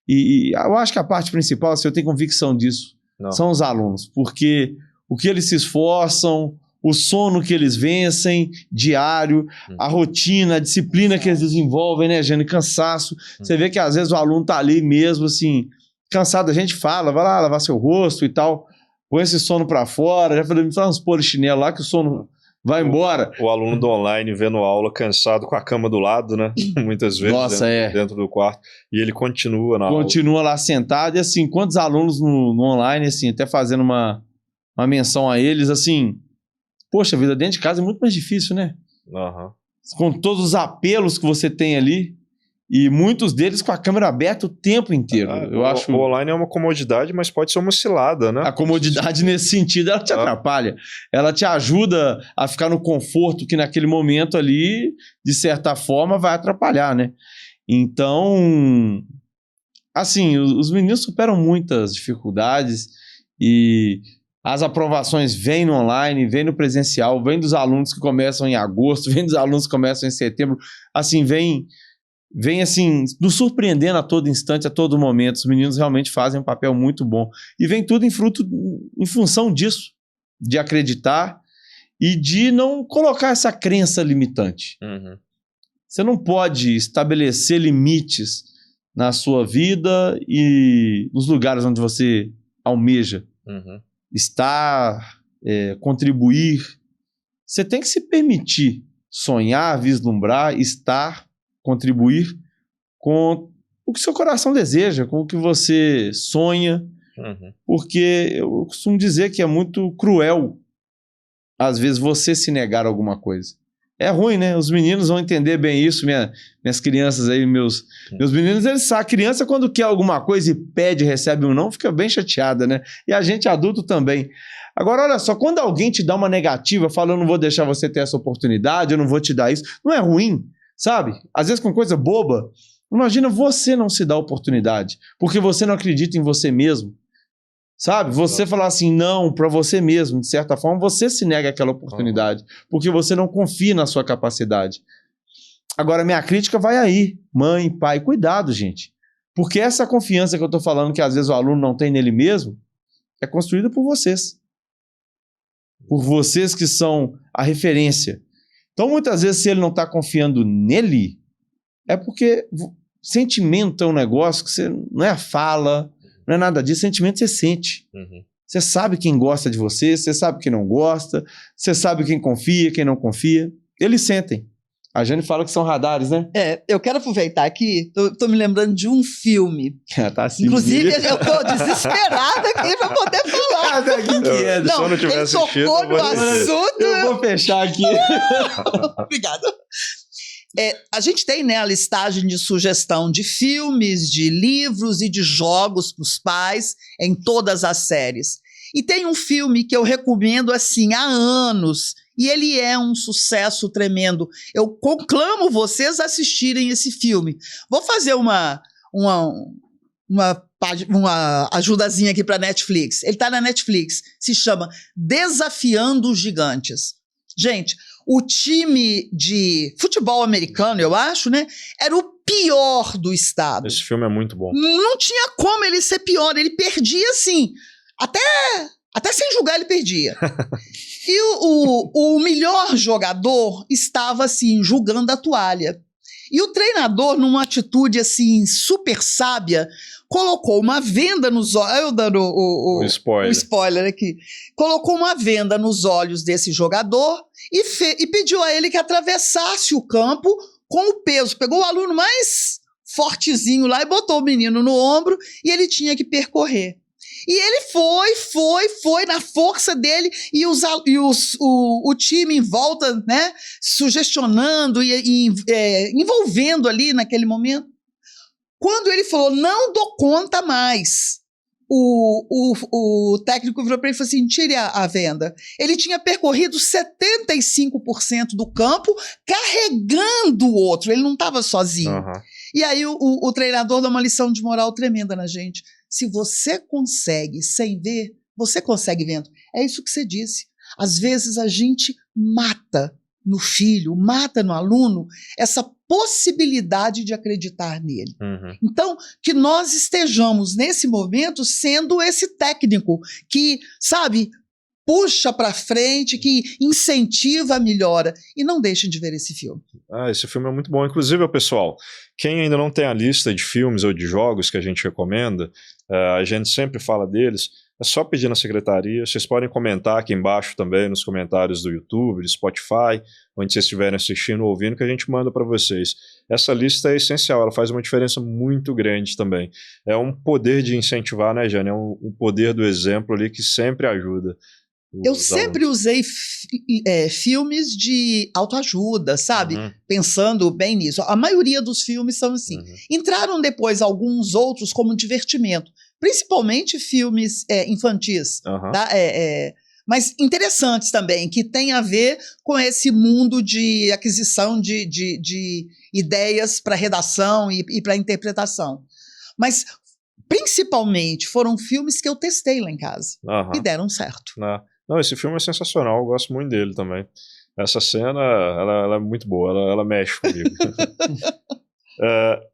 e eu acho que a parte principal, assim, eu tenho convicção disso, são os alunos, porque o que eles se esforçam, o sono que eles vencem diário, a rotina, a disciplina que eles desenvolvem, né, Jane? Cansaço. Você vê que às vezes o aluno tá ali mesmo, assim, cansado, a gente fala, vai lá lavar seu rosto e tal, põe esse sono pra fora, já falei, me fala uns polichinelo lá que o sono vai embora. O aluno do online vendo aula cansado com a cama do lado, né? Muitas vezes Nossa, dentro do quarto. E ele continua na aula. Continua lá sentado. E assim, quantos alunos no online, assim, até fazendo uma menção a eles, assim, poxa vida, dentro de casa é muito mais difícil, né? Aham. Com todos os apelos que você tem ali. E muitos deles com a câmera aberta o tempo inteiro. Eu acho... O online é uma comodidade, mas pode ser uma cilada, né? A comodidade nesse sentido, ela te atrapalha. Ela te ajuda a ficar no conforto que naquele momento ali, de certa forma, vai atrapalhar, né? Então, assim, os meninos superam muitas dificuldades e as aprovações vêm no online, vêm no presencial, vêm dos alunos que começam em agosto, vêm dos alunos que começam em setembro. Assim, vem assim, nos surpreendendo a todo instante, a todo momento. Os meninos realmente fazem um papel muito bom. E vem tudo em função disso, de acreditar e de não colocar essa crença limitante. Uhum. Você não pode estabelecer limites na sua vida e nos lugares onde você almeja estar, contribuir. Você tem que se permitir sonhar, vislumbrar, estar, contribuir com o que seu coração deseja, com o que você sonha, porque eu costumo dizer que é muito cruel, às vezes, você se negar alguma coisa. É ruim, né? Os meninos vão entender bem isso, minhas crianças aí, meus meninos, eles sabem, a criança quando quer alguma coisa e pede, recebe um não, fica bem chateada, né? E a gente adulto também. Agora, olha só, quando alguém te dá uma negativa, fala, eu não vou deixar você ter essa oportunidade, eu não vou te dar isso, não é ruim, sabe? Às vezes com coisa boba. Imagina você não se dar oportunidade, porque você não acredita em você mesmo, sabe? Você falar assim, não, para você mesmo, de certa forma, você se nega aquela oportunidade, porque você não confia na sua capacidade. Agora, minha crítica vai aí, mãe, pai, cuidado, gente, porque essa confiança que eu estou falando, que às vezes o aluno não tem nele mesmo, é construída por vocês que são a referência. Então, muitas vezes, se ele não está confiando nele, é porque sentimento é um negócio que você não é a fala, não é nada disso, sentimento você sente. Você sabe quem gosta de você, você sabe quem não gosta, você sabe quem confia, quem não confia. Eles sentem. A Jane fala que são radares, né? Eu quero aproveitar aqui, tô me lembrando de um filme. Tá assim, inclusive, eu tô desesperada aqui pra poder falar. Se eu não tiver assistido, tocou no assunto. Eu vou fechar aqui. Obrigada. A gente tem, né, a listagem de sugestão de filmes, de livros e de jogos para os pais em todas as séries. E tem um filme que eu recomendo assim há anos, e ele é um sucesso tremendo. Eu conclamo vocês a assistirem esse filme. Vou fazer uma ajudazinha aqui para Netflix. Ele está na Netflix. Se chama Desafiando os Gigantes. Gente, o time de futebol americano, eu acho, né, era o pior do estado. Esse filme é muito bom. Não tinha como ele ser pior. Ele perdia, assim, até sem julgar ele perdia. E o melhor jogador estava, assim, jogando a toalha. E o treinador, numa atitude, assim, super sábia, colocou uma venda nos olhos... Eu dando o spoiler aqui. Colocou uma venda nos olhos desse jogador e pediu a ele que atravessasse o campo com o peso. Pegou o aluno mais fortezinho lá e botou o menino no ombro e ele tinha que percorrer. E ele foi na força dele e o time em volta, né, sugestionando e envolvendo ali naquele momento. Quando ele falou, não dou conta mais, o técnico virou para ele e falou assim, tire a venda. Ele tinha percorrido 75% do campo carregando o outro, ele não estava sozinho. E aí o treinador dá uma lição de moral tremenda na gente. Se você consegue sem ver, você consegue vendo. É isso que você disse. Às vezes a gente mata no filho, mata no aluno, essa possibilidade de acreditar nele. Então, que nós estejamos nesse momento sendo esse técnico que, sabe, puxa para frente, que incentiva a melhora. E não deixem de ver esse filme. Esse filme é muito bom. Inclusive, pessoal, quem ainda não tem a lista de filmes ou de jogos que a gente recomenda, a gente sempre fala deles, é só pedir na secretaria. Vocês podem comentar aqui embaixo também, nos comentários do YouTube, do Spotify, onde vocês estiverem assistindo ou ouvindo, que a gente manda para vocês. Essa lista é essencial, ela faz uma diferença muito grande também. É um poder de incentivar, né, Jane? É um poder do exemplo ali que sempre ajuda. Eu sempre usei filmes de autoajuda, sabe? Pensando bem nisso. A maioria dos filmes são assim. Entraram depois alguns outros como divertimento, principalmente filmes infantis, tá? Mas interessantes também, que tem a ver com esse mundo de aquisição de ideias para redação e para interpretação. Mas, principalmente, foram filmes que eu testei lá em casa e deram certo. Não, esse filme é sensacional, eu gosto muito dele também. Essa cena, ela é muito boa, ela mexe comigo.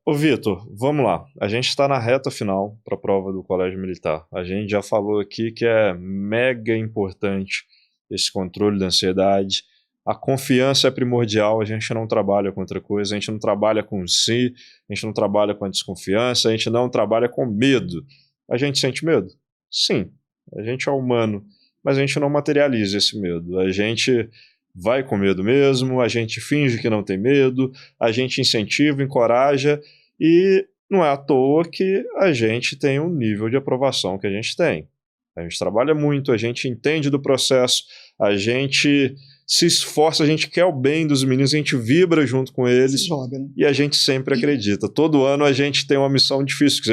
Ô Vitor, vamos lá. A gente está na reta final para a prova do Colégio Militar. A gente já falou aqui que é mega importante esse controle da ansiedade. A confiança é primordial, a gente não trabalha com outra coisa, a gente não trabalha com si, a gente não trabalha com a desconfiança, a gente não trabalha com medo. A gente sente medo? Sim, a gente é humano. Mas a gente não materializa esse medo. A gente vai com medo mesmo, a gente finge que não tem medo, a gente incentiva, encoraja, e não é à toa que a gente tem um nível de aprovação que a gente tem. A gente trabalha muito, a gente entende do processo, a gente se esforça, a gente quer o bem dos meninos, a gente vibra junto com eles, joga, né? E a gente sempre acredita. Todo ano a gente tem uma missão difícil, que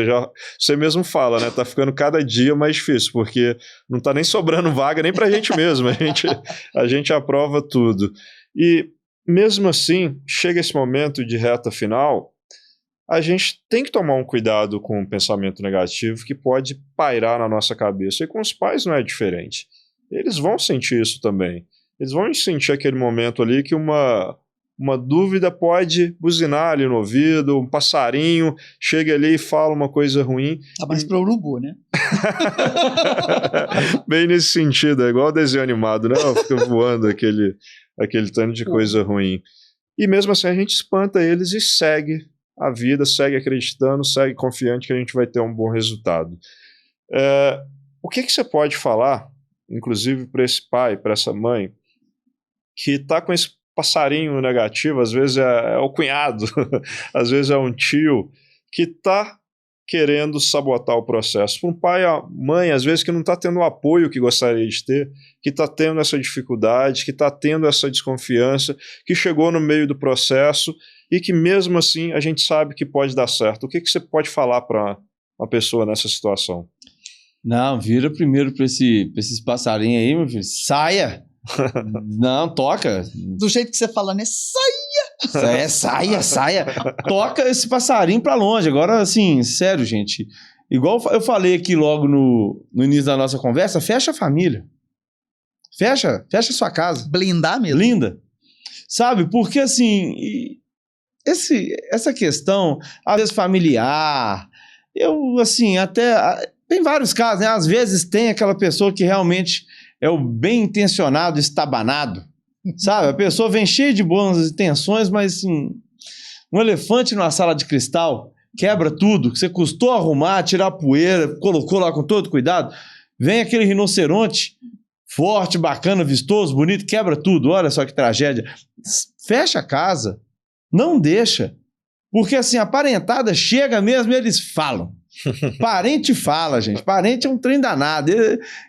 você mesmo fala, né? Tá ficando cada dia mais difícil, porque não tá nem sobrando vaga nem pra gente mesmo, a gente aprova tudo. E mesmo assim, chega esse momento de reta final, a gente tem que tomar um cuidado com o pensamento negativo que pode pairar na nossa cabeça, e com os pais não é diferente. Eles vão sentir isso também. Eles vão sentir aquele momento ali que uma dúvida pode buzinar ali no ouvido, um passarinho chega ali e fala uma coisa ruim. Tá mais pro urubu, né? Bem nesse sentido, é igual desenho animado, né? Fica voando aquele tanto de coisa ruim. E mesmo assim a gente espanta eles e segue a vida, segue acreditando, segue confiante que a gente vai ter um bom resultado. O que você pode falar, inclusive para esse pai, para essa mãe, que está com esse passarinho negativo, às vezes é o cunhado, às vezes é um tio, que está querendo sabotar o processo. Para um pai e a mãe, às vezes, que não está tendo o apoio que gostaria de ter, que está tendo essa dificuldade, que está tendo essa desconfiança, que chegou no meio do processo e que mesmo assim a gente sabe que pode dar certo. O que você pode falar para uma pessoa nessa situação? Não, vira primeiro para esses passarinhos aí, meu filho. Saia! Não, toca. Do jeito que você fala, né? Saia! Saia. Toca esse passarinho pra longe. Agora, assim, sério, gente. Igual eu falei aqui logo no início da nossa conversa, fecha a família. Fecha sua casa. Blindar mesmo. Blinda. Sabe? Porque, assim, essa questão, às vezes, familiar, eu, assim, até... Tem vários casos, né? Às vezes tem aquela pessoa que realmente é o bem intencionado, estabanado, sabe? A pessoa vem cheia de boas intenções, mas assim, um elefante numa sala de cristal quebra tudo, que você custou arrumar, tirar a poeira, colocou lá com todo cuidado, vem aquele rinoceronte forte, bacana, vistoso, bonito, quebra tudo, olha só que tragédia. Fecha a casa, não deixa, porque assim, a parentada chega mesmo e eles falam. Parente fala, gente. Parente é um trem danado.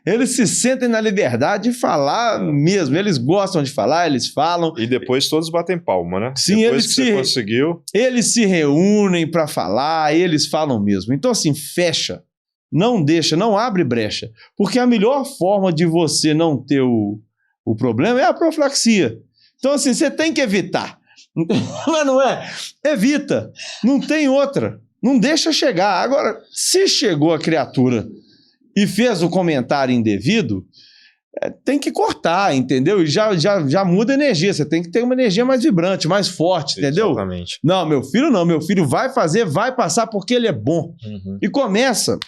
Eles se sentem na liberdade de falar mesmo. Eles gostam de falar, eles falam. E depois todos batem palma, né? Sim, depois que você conseguiu. Eles se reúnem para falar, eles falam mesmo. Então, assim, fecha. Não deixa, não abre brecha. Porque a melhor forma de você não ter o problema é a profilaxia. Então, assim, você tem que evitar. Mas não é? Evita. Não tem outra. Não deixa chegar. Agora, se chegou a criatura e fez o comentário indevido, tem que cortar, entendeu? E já muda a energia. Você tem que ter uma energia mais vibrante, mais forte, entendeu? Exatamente. Não, meu filho não. Meu filho vai fazer, vai passar porque ele é bom. E começa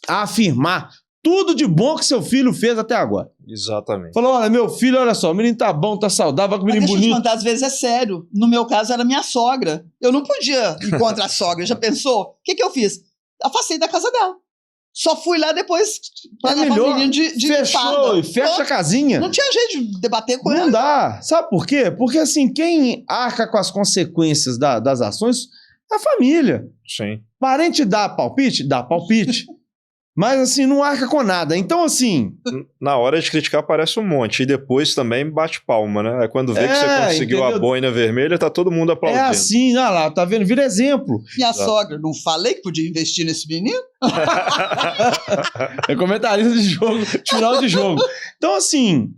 a afirmar tudo de bom que seu filho fez até agora. Exatamente. Falou, olha, meu filho, olha só, o menino tá bom, tá saudável, o menino bonito. Deixa eu te contar, às vezes é sério. No meu caso, era minha sogra. Eu não podia ir contra a sogra. Já pensou? O que eu fiz? Afastei da casa dela. Só fui lá depois Mas levar o melhor, menino de fechou farda. e fecha a casinha. Não tinha jeito de debater com Não ele. dá. Sabe por quê? Porque assim, quem arca com as consequências das ações é a família. Sim. Parente dá palpite? Dá palpite. Mas assim, não arca com nada. Então assim... Na hora de criticar aparece um monte. E depois também bate palma, né? É quando vê que você conseguiu entendeu? a boina vermelha, tá todo mundo aplaudindo. É assim, olha lá, tá vendo? Vira exemplo. Minha Exato. sogra, não falei que podia investir nesse menino? É comentarista de jogo, de final de jogo. Então assim,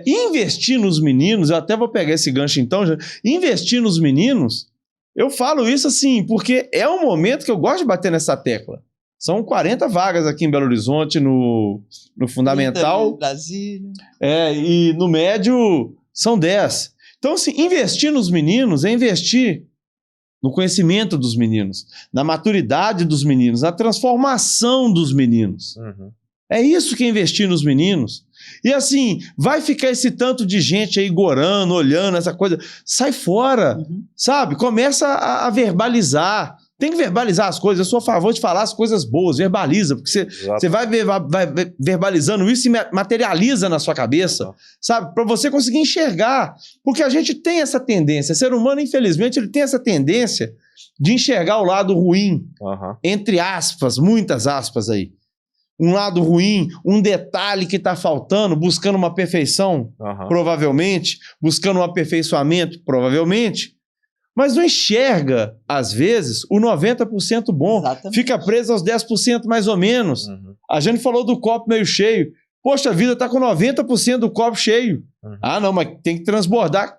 investir nos meninos, eu até vou pegar esse gancho então, já, investir nos meninos, eu falo isso assim, porque é um momento que eu gosto de bater nessa tecla. São 40 vagas aqui em Belo Horizonte no Fundamental. Brasília. E no médio são 10. Então, assim, investir nos meninos é investir no conhecimento dos meninos, na maturidade dos meninos, na transformação dos meninos. Uhum. É isso que é investir nos meninos. E assim, vai ficar esse tanto de gente aí gorando, olhando essa coisa. Sai fora, sabe? Começa a verbalizar. Tem que verbalizar as coisas. Eu sou a favor de falar as coisas boas. Verbaliza, porque você vai verbalizando isso e materializa na sua cabeça, sabe? Para você conseguir enxergar. Porque a gente tem essa tendência. O ser humano, infelizmente, ele tem essa tendência de enxergar o lado ruim. Entre aspas, muitas aspas aí. Um lado ruim, um detalhe que está faltando, buscando uma perfeição, provavelmente, buscando um aperfeiçoamento, provavelmente, mas não enxerga, às vezes, o 90% bom. Exatamente. Fica preso aos 10% mais ou menos. A gente falou do copo meio cheio. Poxa, a vida está com 90% do copo cheio. Ah, não, mas tem que transbordar.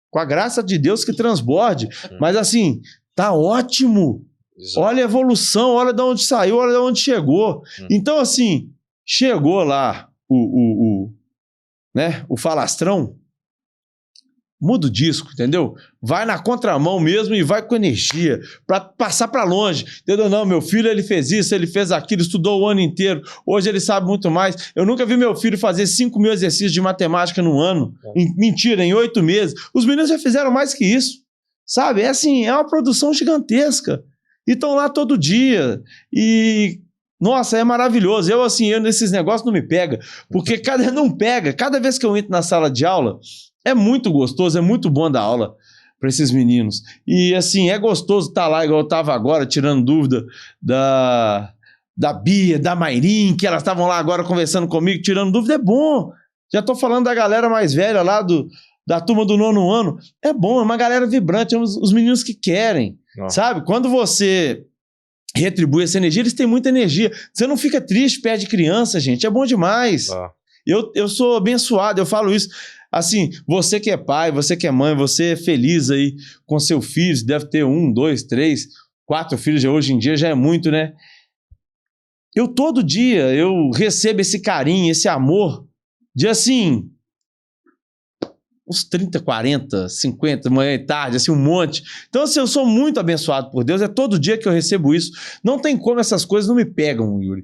Com a graça de Deus que transborde. Mas assim, tá ótimo. Exato. Olha a evolução, olha de onde saiu, olha de onde chegou. Então, assim, chegou lá o falastrão, muda o disco, entendeu? Vai na contramão mesmo e vai com energia, para passar para longe, entendeu? Não, meu filho, ele fez isso, ele fez aquilo, estudou o ano inteiro, hoje ele sabe muito mais. Eu nunca vi meu filho fazer 5.000 exercícios de matemática no ano. Mentira, em 8 meses. Os meninos já fizeram mais que isso, sabe? É assim, é uma produção gigantesca. E estão lá todo dia. E, nossa, é maravilhoso. Eu nesses negócios não me pega, porque cada vez que eu entro na sala de aula, é muito gostoso, é muito bom dar aula para esses meninos. E assim, é gostoso estar lá, igual eu estava agora, tirando dúvida da Bia, da Mairim, que elas estavam lá agora conversando comigo, tirando dúvida, é bom. Já estou falando da galera mais velha lá, da turma do 9º ano. É bom, é uma galera vibrante, é os meninos que querem, sabe? Quando você retribui essa energia, eles têm muita energia. Você não fica triste perto de criança, gente, é bom demais. Eu sou abençoado, eu falo isso. Assim, você que é pai, você que é mãe, você é feliz aí com seu filho, você deve ter 1, 2, 3, 4 filhos, já hoje em dia já é muito, né? Todo dia eu recebo esse carinho, esse amor de assim, uns 30, 40, 50, manhã e tarde, assim, um monte. Então, assim, eu sou muito abençoado por Deus, é todo dia que eu recebo isso. Não tem como, essas coisas não me pegam, Yuri.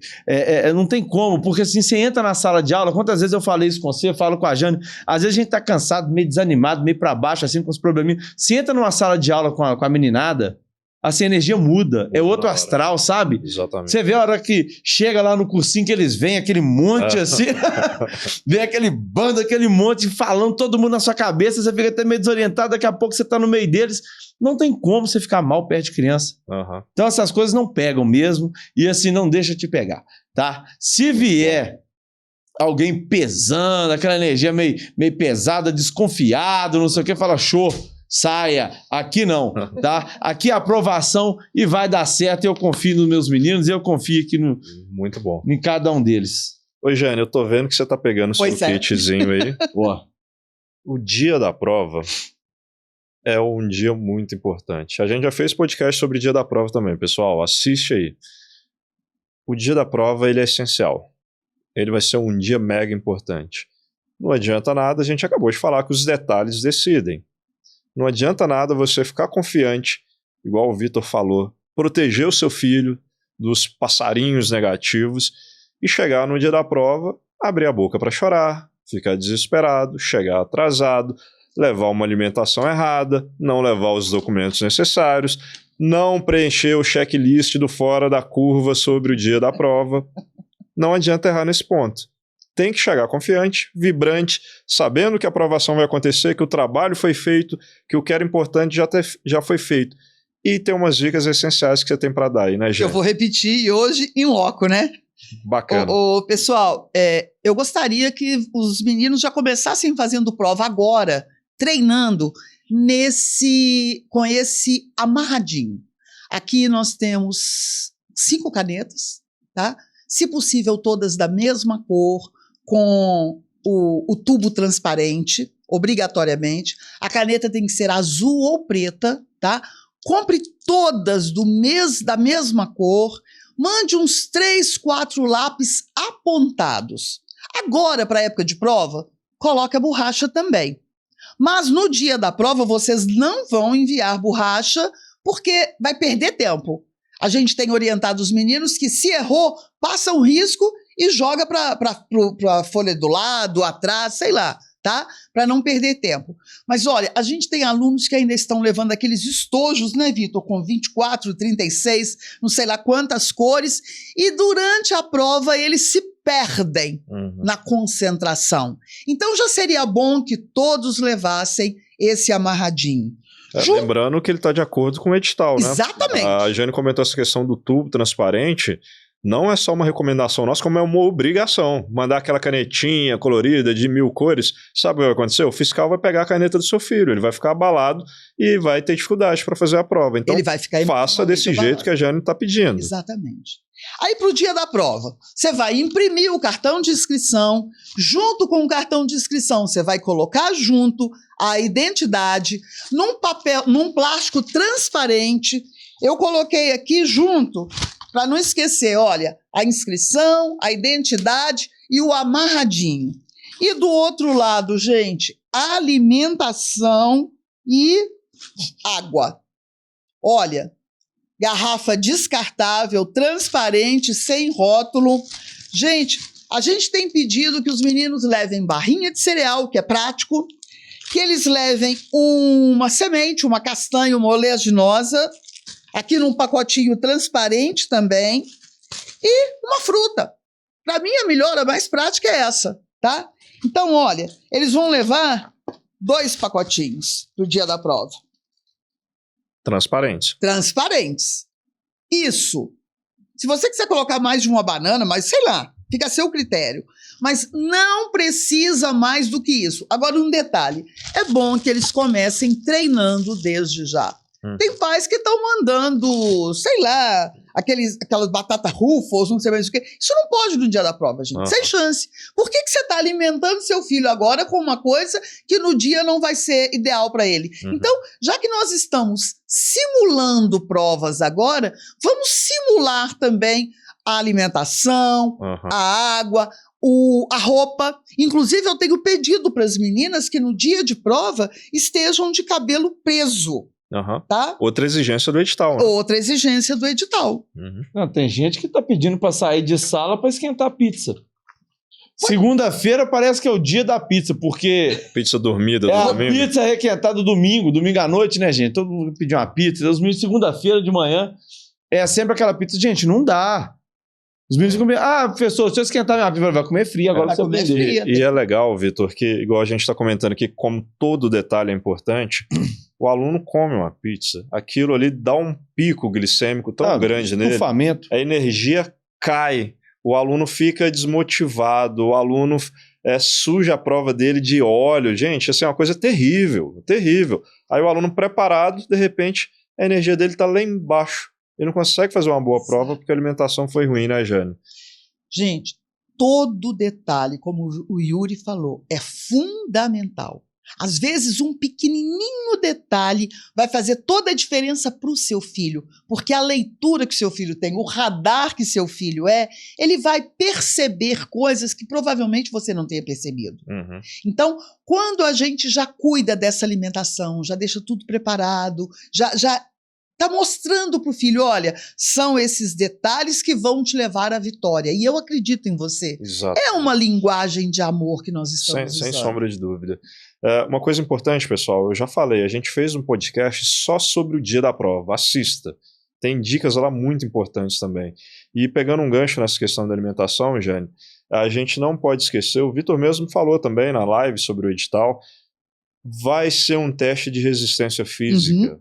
Não tem como, porque assim, você entra na sala de aula, quantas vezes eu falei isso com você, eu falo com a Jane, às vezes a gente tá cansado, meio desanimado, meio pra baixo, assim, com os probleminhas. Se entra numa sala de aula com a meninada, assim, a energia muda, é outro astral, sabe? Exatamente. Você vê a hora que chega lá no cursinho que eles vêm, aquele monte assim, vem aquele bando, aquele monte falando, todo mundo na sua cabeça, você fica até meio desorientado, daqui a pouco você tá no meio deles, não tem como você ficar mal perto de criança. Então essas coisas não pegam mesmo, e assim, não deixa te pegar, tá? Se vier alguém pesando, aquela energia meio pesada, desconfiado, não sei o que, fala, show, saia, aqui não, tá? Aqui é aprovação e vai dar certo, eu confio nos meus meninos, eu confio aqui muito bom. Em cada um deles. Oi, Jane, eu tô vendo que você tá pegando o seu kitzinho aí. Boa. O dia da prova é um dia muito importante. A gente já fez podcast sobre o dia da prova também, pessoal, assiste aí. O dia da prova, ele é essencial. Ele vai ser um dia mega importante. Não adianta nada, a gente acabou de falar que os detalhes decidem. Não adianta nada você ficar confiante, igual o Vitor falou, proteger o seu filho dos passarinhos negativos e chegar no dia da prova, abrir a boca para chorar, ficar desesperado, chegar atrasado, levar uma alimentação errada, não levar os documentos necessários, não preencher o checklist do fora da curva sobre o dia da prova. Não adianta errar nesse ponto. Tem que chegar confiante, vibrante, sabendo que a aprovação vai acontecer, que o trabalho foi feito, que o que era importante já foi feito. E tem umas dicas essenciais que você tem para dar aí, né, Gê? Eu vou repetir hoje em loco, né? Bacana. Pessoal, eu gostaria que os meninos já começassem fazendo prova agora, treinando com esse amarradinho. Aqui nós temos 5 canetas, tá? Se possível, todas da mesma cor, com o tubo transparente, obrigatoriamente. A caneta tem que ser azul ou preta, tá? Compre todas da mesma cor. Mande uns 3, 4 lápis apontados. Agora, para a época de prova, coloque a borracha também. Mas no dia da prova, vocês não vão enviar borracha, porque vai perder tempo. A gente tem orientado os meninos que, se errou, passa um risco e joga para a folha do lado, atrás, sei lá, tá? Para não perder tempo. Mas olha, a gente tem alunos que ainda estão levando aqueles estojos, né, Vitor? Com 24, 36, não sei lá quantas cores, e durante a prova eles se perdem na concentração. Então já seria bom que todos levassem esse amarradinho. Lembrando que ele está de acordo com o edital, né? Exatamente. A Jane comentou essa questão do tubo transparente. Não é só uma recomendação nossa, como é uma obrigação. Mandar aquela canetinha colorida de 1000 cores. Sabe o que vai acontecer? O fiscal vai pegar a caneta do seu filho, ele vai ficar abalado e vai ter dificuldade para fazer a prova. Então, ele vai ficar faça desse jeito que a Jane está pedindo. Exatamente. Aí, para o dia da prova, você vai imprimir o cartão de inscrição. Junto com o cartão de inscrição, você vai colocar junto a identidade num plástico transparente. Eu coloquei aqui junto, para não esquecer, olha, a inscrição, a identidade e o amarradinho. E do outro lado, gente, alimentação e água. Olha, garrafa descartável, transparente, sem rótulo. Gente, a gente tem pedido que os meninos levem barrinha de cereal, que é prático, que eles levem uma semente, uma castanha, uma oleaginosa, aqui num pacotinho transparente também, e uma fruta. Para mim, a melhor, a mais prática é essa, tá? Então, olha, eles vão levar 2 pacotinhos pro dia da prova. Transparentes. Isso. Se você quiser colocar mais de uma banana, mas sei lá, fica a seu critério. Mas não precisa mais do que isso. Agora, um detalhe. É bom que eles comecem treinando desde já. Tem pais que estão mandando, sei lá, aquelas batatas Ruffles, não sei mais o que. Isso não pode no dia da prova, gente. Sem chance. Por que você está alimentando seu filho agora com uma coisa que no dia não vai ser ideal para ele? Então, já que nós estamos simulando provas agora, vamos simular também a alimentação, a água, a roupa. Inclusive, eu tenho pedido para as meninas que no dia de prova estejam de cabelo preso. Tá? Outra exigência do edital, né? Outra exigência do edital. Não, tem gente que tá pedindo pra sair de sala pra esquentar a pizza. Segunda-feira parece que é o dia da pizza, porque... Pizza dormida do domingo. A pizza requentada domingo à noite, né, gente? Todo mundo pediu uma pizza. Os meninos, segunda-feira de manhã, é sempre aquela pizza. Gente, não dá. Os meninos comem, professor, se eu esquentar minha pizza, vai comer fria, agora você vai comer fria. E é legal, Vitor, que igual a gente está comentando aqui, como todo detalhe é importante, o aluno come uma pizza, aquilo ali dá um pico glicêmico tão grande nele, a energia cai, o aluno fica desmotivado, o aluno suja a prova dele de óleo. Gente, assim, é uma coisa terrível, terrível. Aí o aluno preparado, de repente, a energia dele está lá embaixo. Ele não consegue fazer uma boa prova porque a alimentação foi ruim, né, Jane? Gente, todo detalhe, como o Yuri falou, é fundamental. Às vezes, um pequenininho detalhe vai fazer toda a diferença para o seu filho, porque a leitura que seu filho tem, o radar que seu filho ele vai perceber coisas que provavelmente você não tenha percebido. Então, quando a gente já cuida dessa alimentação, já deixa tudo preparado, já está mostrando para o filho, olha, são esses detalhes que vão te levar à vitória. E eu acredito em você. Exato. É uma linguagem de amor que nós estamos usando. Sem sombra de dúvida. Uma coisa importante, pessoal, eu já falei, a gente fez um podcast só sobre o dia da prova, assista. Tem dicas lá muito importantes também. E pegando um gancho nessa questão da alimentação, Jane, a gente não pode esquecer, o Vitor mesmo falou também na live sobre o edital, vai ser um teste de resistência física.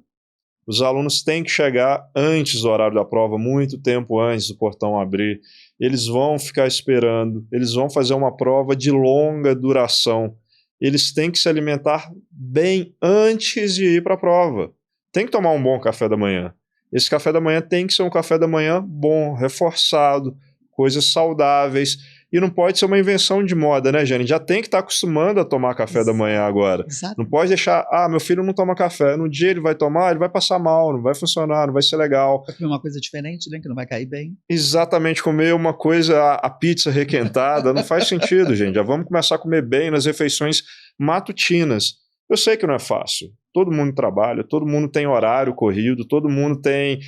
Os alunos têm que chegar antes do horário da prova, muito tempo antes do portão abrir. Eles vão ficar esperando, eles vão fazer uma prova de longa duração. Eles têm que se alimentar bem antes de ir para a prova. Tem que tomar um bom café da manhã. Esse café da manhã tem que ser um café da manhã bom, reforçado, coisas saudáveis. E não pode ser uma invenção de moda, né, Jane? Já tem que estar acostumando a tomar café da manhã agora. Exato. Não pode deixar, meu filho não toma café. No dia ele vai tomar, ele vai passar mal, não vai funcionar, não vai ser legal. Vai comer uma coisa diferente, né? Que não vai cair bem. Exatamente, comer uma coisa, a pizza requentada, não faz sentido, gente. Já vamos começar a comer bem nas refeições matutinas. Eu sei que não é fácil. Todo mundo trabalha, todo mundo tem horário corrido, todo mundo tem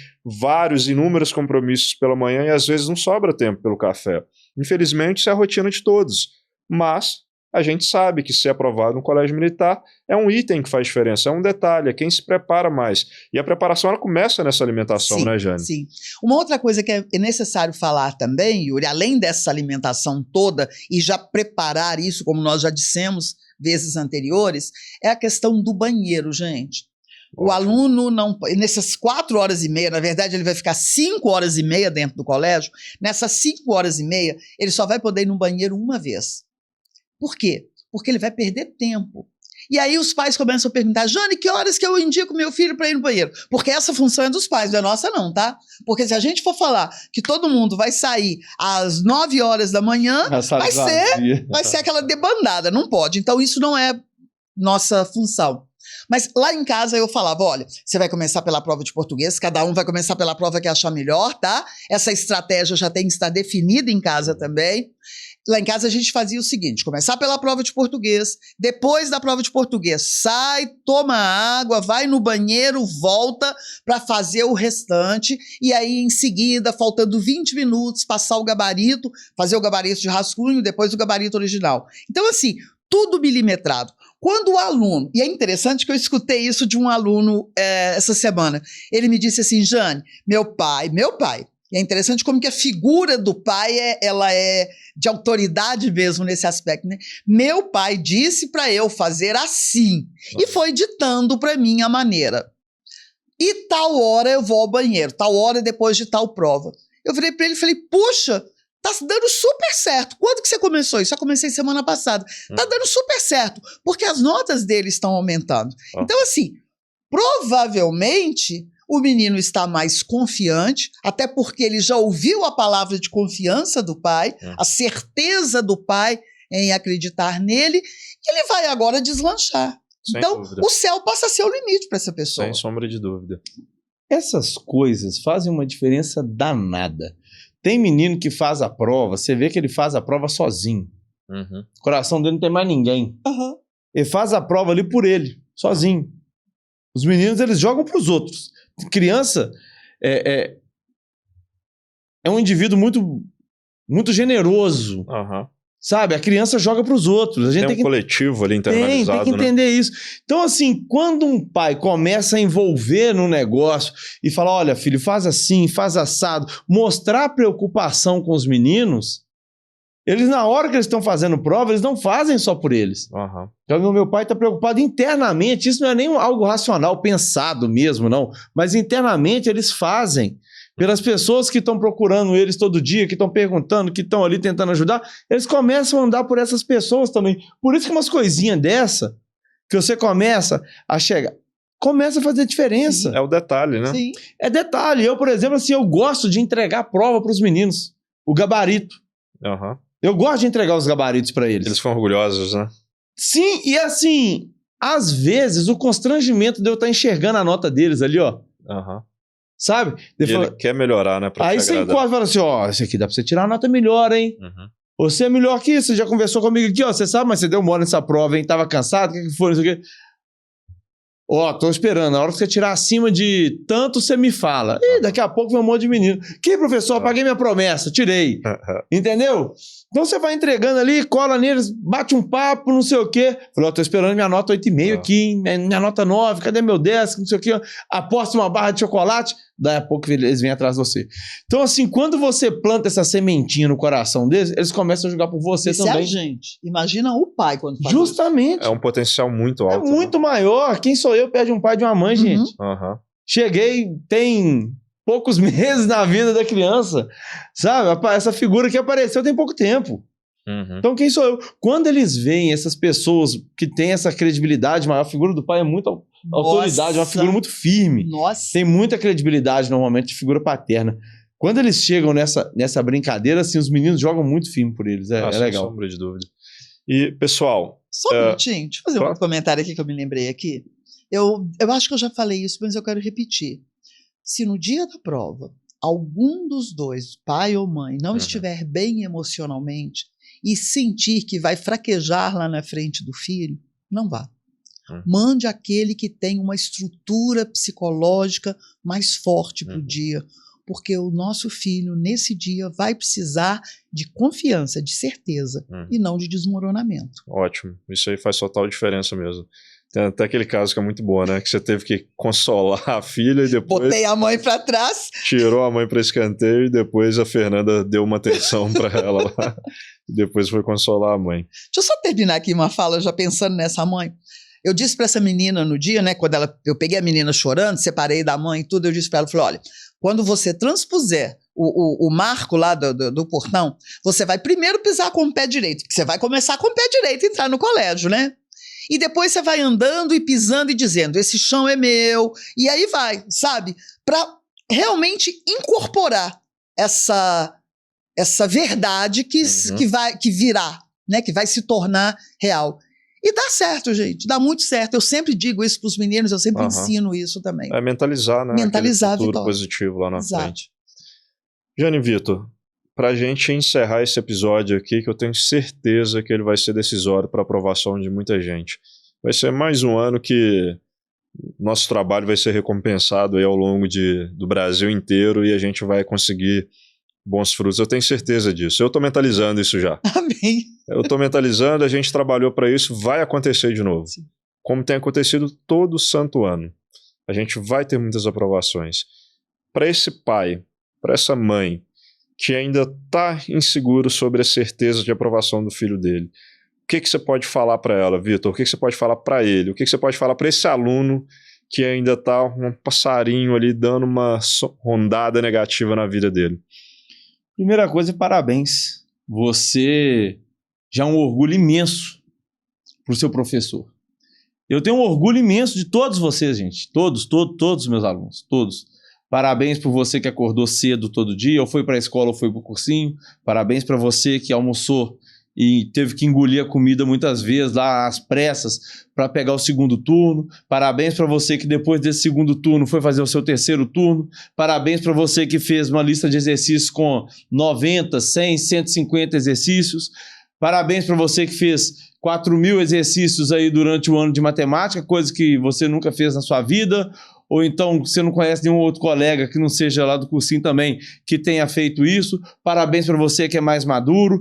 inúmeros compromissos pela manhã e às vezes não sobra tempo pelo café. Infelizmente, isso é a rotina de todos. Mas a gente sabe que ser aprovado no colégio militar é um item que faz diferença, é um detalhe, é quem se prepara mais. E a preparação ela começa nessa alimentação, sim, né, Jane? Sim. Uma outra coisa que é necessário falar também, Yuri, além dessa alimentação toda e já preparar isso, como nós já dissemos vezes anteriores, é a questão do banheiro, gente. O aluno não... Nessas 4 horas e meia, na verdade, ele vai ficar 5 horas e meia dentro do colégio. Nessas 5 horas e meia, ele só vai poder ir no banheiro uma vez. Por quê? Porque ele vai perder tempo. E aí os pais começam a perguntar, Jane, que horas que eu indico meu filho para ir no banheiro? Porque essa função é dos pais, não é nossa não, tá? Porque se a gente for falar que todo mundo vai sair às 9 horas da manhã, vai ser aquela debandada, não pode. Então isso não é nossa função. Mas lá em casa eu falava, olha, você vai começar pela prova de português, cada um vai começar pela prova que achar melhor, tá? Essa estratégia já tem que estar definida em casa também. Lá em casa a gente fazia o seguinte, começar pela prova de português, depois da prova de português, sai, toma água, vai no banheiro, volta para fazer o restante e aí em seguida, faltando 20 minutos, passar o gabarito, fazer o gabarito de rascunho, depois o gabarito original. Então assim, tudo milimetrado. Quando o aluno, e é interessante que eu escutei isso de um aluno essa semana, ele me disse assim, Jane, meu pai, e é interessante como que a figura do pai ela é de autoridade mesmo nesse aspecto, né? Meu pai disse para eu fazer assim e foi ditando para mim a maneira. E tal hora eu vou ao banheiro, tal hora depois de tal prova. Eu virei para ele e falei, puxa, tá dando super certo. Quando que você começou isso? Eu comecei semana passada. Tá dando super certo, porque as notas dele estão aumentando. Então assim, provavelmente o menino está mais confiante, até porque ele já ouviu a palavra de confiança do pai, a certeza do pai em acreditar nele, e ele vai agora deslanchar. Sem então, dúvida. O céu passa a ser o limite para essa pessoa. Sem sombra de dúvida. Essas coisas fazem uma diferença danada. Tem menino que faz a prova, você vê que ele faz a prova sozinho. O coração dele não tem mais ninguém. Ele faz a prova ali por ele, sozinho. Os meninos, eles jogam para os outros. Criança é um indivíduo muito generoso, sabe? A criança joga para os outros. A gente tem coletivo ali internalizado. Tem que entender isso. Então, assim, quando um pai começa a envolver no negócio e fala, olha, filho, faz assim, faz assado, mostrar preocupação com os meninos, eles, na hora que eles estão fazendo prova, eles não fazem só por eles. Então, o meu pai está preocupado internamente, isso não é nem algo racional, pensado mesmo, não. Mas internamente eles fazem. Pelas pessoas que estão procurando eles todo dia, que estão perguntando, que estão ali tentando ajudar, eles começam a andar por essas pessoas também. Por isso que umas coisinhas dessa, que você começa a chegar, começa a fazer diferença. É o detalhe, né? Sim. É detalhe. Eu, por exemplo, assim, eu gosto de entregar a prova para os meninos, o gabarito. Eu gosto de entregar os gabaritos para eles. Eles ficam orgulhosos, né? Sim, e assim, às vezes o constrangimento de eu estar enxergando a nota deles ali, ó. Sabe? Ele quer melhorar, né? Aí você encosta e fala assim, ó, esse aqui dá pra você tirar a nota melhor, hein? Você é melhor que isso, você já conversou comigo aqui, ó, você sabe, mas você deu mole nessa prova, hein? Tava cansado, o que foi, não sei o quê. Ó, tô esperando. Na hora que você tirar acima de tanto, você me fala. E daqui a pouco vem um monte de menino. Que, professor? Paguei minha promessa. Tirei. Entendeu? Então você vai entregando ali, cola neles, bate um papo, não sei o quê. Falei, ó, tô esperando minha nota 8,5 aqui, hein? Minha nota 9, cadê meu 10? Não sei o quê. Aposta uma barra de chocolate. Daí a pouco eles vêm atrás de você. Então, assim, quando você planta essa sementinha no coração deles, eles começam a jogar por você Isso também. é a gente. Imagina o pai quando faz Justamente. É um potencial muito alto. É muito maior. Quem sou eu perde um pai de uma mãe, Uhum. gente? Cheguei, tem poucos meses na vida da criança, sabe? Essa figura que apareceu tem pouco tempo. Então quem sou eu? Quando eles veem essas pessoas que têm essa credibilidade maior, a figura do pai é muito autoridade, é uma figura muito firme. Nossa. Tem muita credibilidade normalmente de figura paterna. Quando eles chegam nessa brincadeira, assim, os meninos jogam muito firme por eles. É legal. Sem sombra de dúvida. E, pessoal... Só um minutinho, deixa eu fazer um outro comentário aqui que eu me lembrei aqui. Eu acho que eu já falei isso, mas eu quero repetir. Se no dia da prova, algum dos dois, pai ou mãe, não estiver bem emocionalmente e sentir que vai fraquejar lá na frente do filho, não vá. Mande aquele que tem uma estrutura psicológica mais forte para o dia, porque o nosso filho, nesse dia, vai precisar de confiança, de certeza, e não de desmoronamento. Ótimo. Isso aí faz total diferença mesmo. Tem até aquele caso que é muito bom, né? Que você teve que consolar a filha e depois... Botei a mãe para trás. Tirou a mãe para escanteio e depois a Fernanda deu uma atenção para ela lá. E depois foi consolar a mãe. Deixa eu só terminar aqui uma fala, já pensando nessa mãe. Eu disse para essa menina no dia, né? Quando eu peguei a menina chorando, separei da mãe e tudo, eu disse para ela, falei, olha, quando você transpuser o marco lá do portão, você vai primeiro pisar com o pé direito, porque você vai começar com o pé direito e entrar no colégio, né? E depois você vai andando e pisando e dizendo, esse chão é meu, e aí vai, sabe? Para realmente incorporar essa verdade que virá, né? Que vai se tornar real. E dá certo, gente, dá muito certo. Eu sempre digo isso para os meninos, eu sempre ensino isso também. É mentalizar, né? Mentalizar aquele futuro a vitória. positivo lá na frente. Jane Vitor, pra gente encerrar esse episódio aqui, que eu tenho certeza que ele vai ser decisório para a aprovação de muita gente. Vai ser mais um ano que nosso trabalho vai ser recompensado aí ao longo do Brasil inteiro e a gente vai conseguir bons frutos. Eu tenho certeza disso. Eu estou mentalizando isso já. Amém. Eu estou mentalizando, a gente trabalhou para isso, vai acontecer de novo. Sim. Como tem acontecido todo santo ano. A gente vai ter muitas aprovações. Para esse pai, para essa mãe, que ainda está inseguro sobre a certeza de aprovação do filho dele, o que você pode falar para ela, Vitor? O que você pode falar para ele? O que você pode falar para esse aluno que ainda está um passarinho ali dando uma rondada negativa na vida dele? Primeira coisa, parabéns. Você já é um orgulho imenso para o seu professor. Eu tenho um orgulho imenso de todos vocês, gente. Todos os meus alunos. Todos. Parabéns por você que acordou cedo todo dia, ou foi para a escola ou foi para o cursinho. Parabéns para você que almoçou e teve que engolir a comida muitas vezes lá às pressas para pegar o segundo turno. Parabéns para você que depois desse segundo turno foi fazer o seu terceiro turno. Parabéns para você que fez uma lista de exercícios com 90, 100, 150 exercícios. Parabéns para você que fez 4.000 exercícios aí durante o ano de matemática, coisa que você nunca fez na sua vida. Ou então você não conhece nenhum outro colega que não seja lá do cursinho também que tenha feito isso. Parabéns para você que é mais maduro,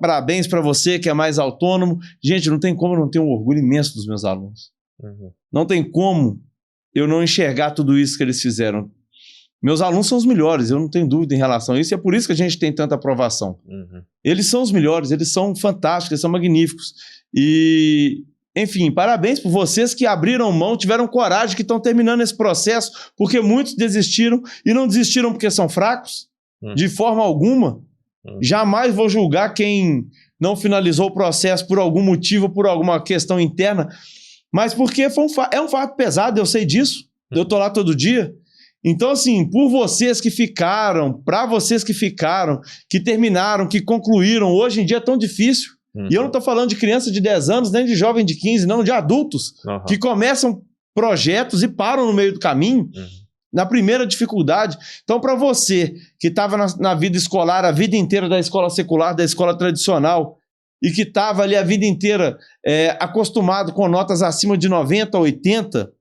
parabéns para você que é mais autônomo. Gente, não tem como eu não ter um orgulho imenso dos meus alunos. Não tem como eu não enxergar tudo isso que eles fizeram. Meus alunos são os melhores, eu não tenho dúvida em relação a isso, e é por isso que a gente tem tanta aprovação. Eles são os melhores, eles são fantásticos, eles são magníficos. E... enfim, parabéns por vocês que abriram mão, tiveram coragem, que estão terminando esse processo, porque muitos desistiram, e não desistiram porque são fracos, de forma alguma. Jamais vou julgar quem não finalizou o processo por algum motivo, por alguma questão interna, mas porque é um fardo pesado, eu sei disso, eu tô lá todo dia. Então, assim, por vocês que ficaram, para vocês que ficaram, que terminaram, que concluíram, hoje em dia é tão difícil. E eu não estou falando de criança de 10 anos, nem de jovem de 15, não, de adultos que começam projetos e param no meio do caminho, na primeira dificuldade. Então, para você que estava na vida escolar, a vida inteira da escola secular, da escola tradicional, e que estava ali a vida inteira acostumado com notas acima de 90, 80,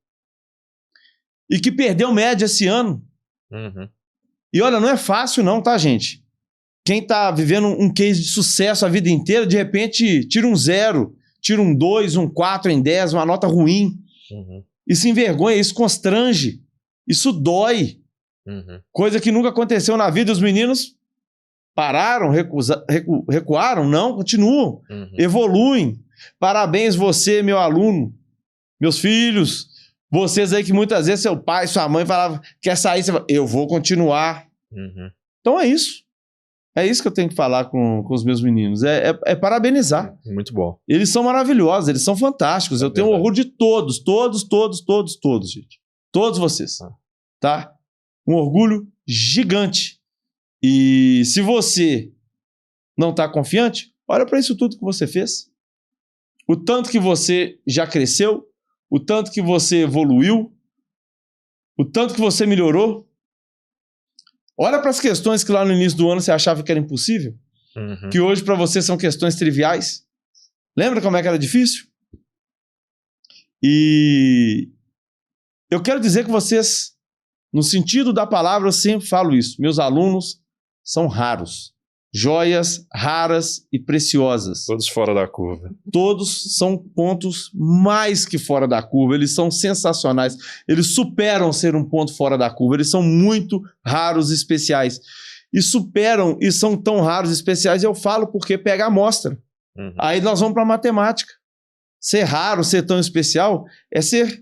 e que perdeu média esse ano. Uhum. E olha, não é fácil não, tá, gente? Quem tá vivendo um case de sucesso a vida inteira, de repente tira um 0, tira um 2, um 4 em 10, uma nota ruim. Uhum. Isso envergonha, isso constrange, isso dói. Uhum. Coisa que nunca aconteceu na vida. Os meninos pararam, recuaram? Não, continuam, Uhum. evoluem. Parabéns você, meu aluno, meus filhos, vocês aí que muitas vezes seu pai, sua mãe falava, quer sair, você fala, eu vou continuar. Uhum. Então é isso. É isso que eu tenho que falar com os meus meninos. É parabenizar. Muito bom. Eles são maravilhosos, eles são fantásticos. Eu tenho orgulho de todos, gente. Todos vocês. Tá? Um orgulho gigante. E se você não está confiante, olha para isso tudo que você fez. O tanto que você já cresceu, o tanto que você evoluiu, o tanto que você melhorou. Olha para as questões que lá no início do ano você achava que era impossível, Uhum. que hoje para você são questões triviais. Lembra como é que era difícil? E eu quero dizer que vocês, no sentido da palavra, eu sempre falo isso. Meus alunos são raros. Joias raras e preciosas. Todos fora da curva. Todos são pontos mais que fora da curva. Eles são sensacionais. Eles superam ser um ponto fora da curva. Eles são muito raros e especiais. E superam e são tão raros e especiais, eu falo porque pega a amostra. Uhum. Aí nós vamos para a matemática. Ser raro, ser tão especial, é ser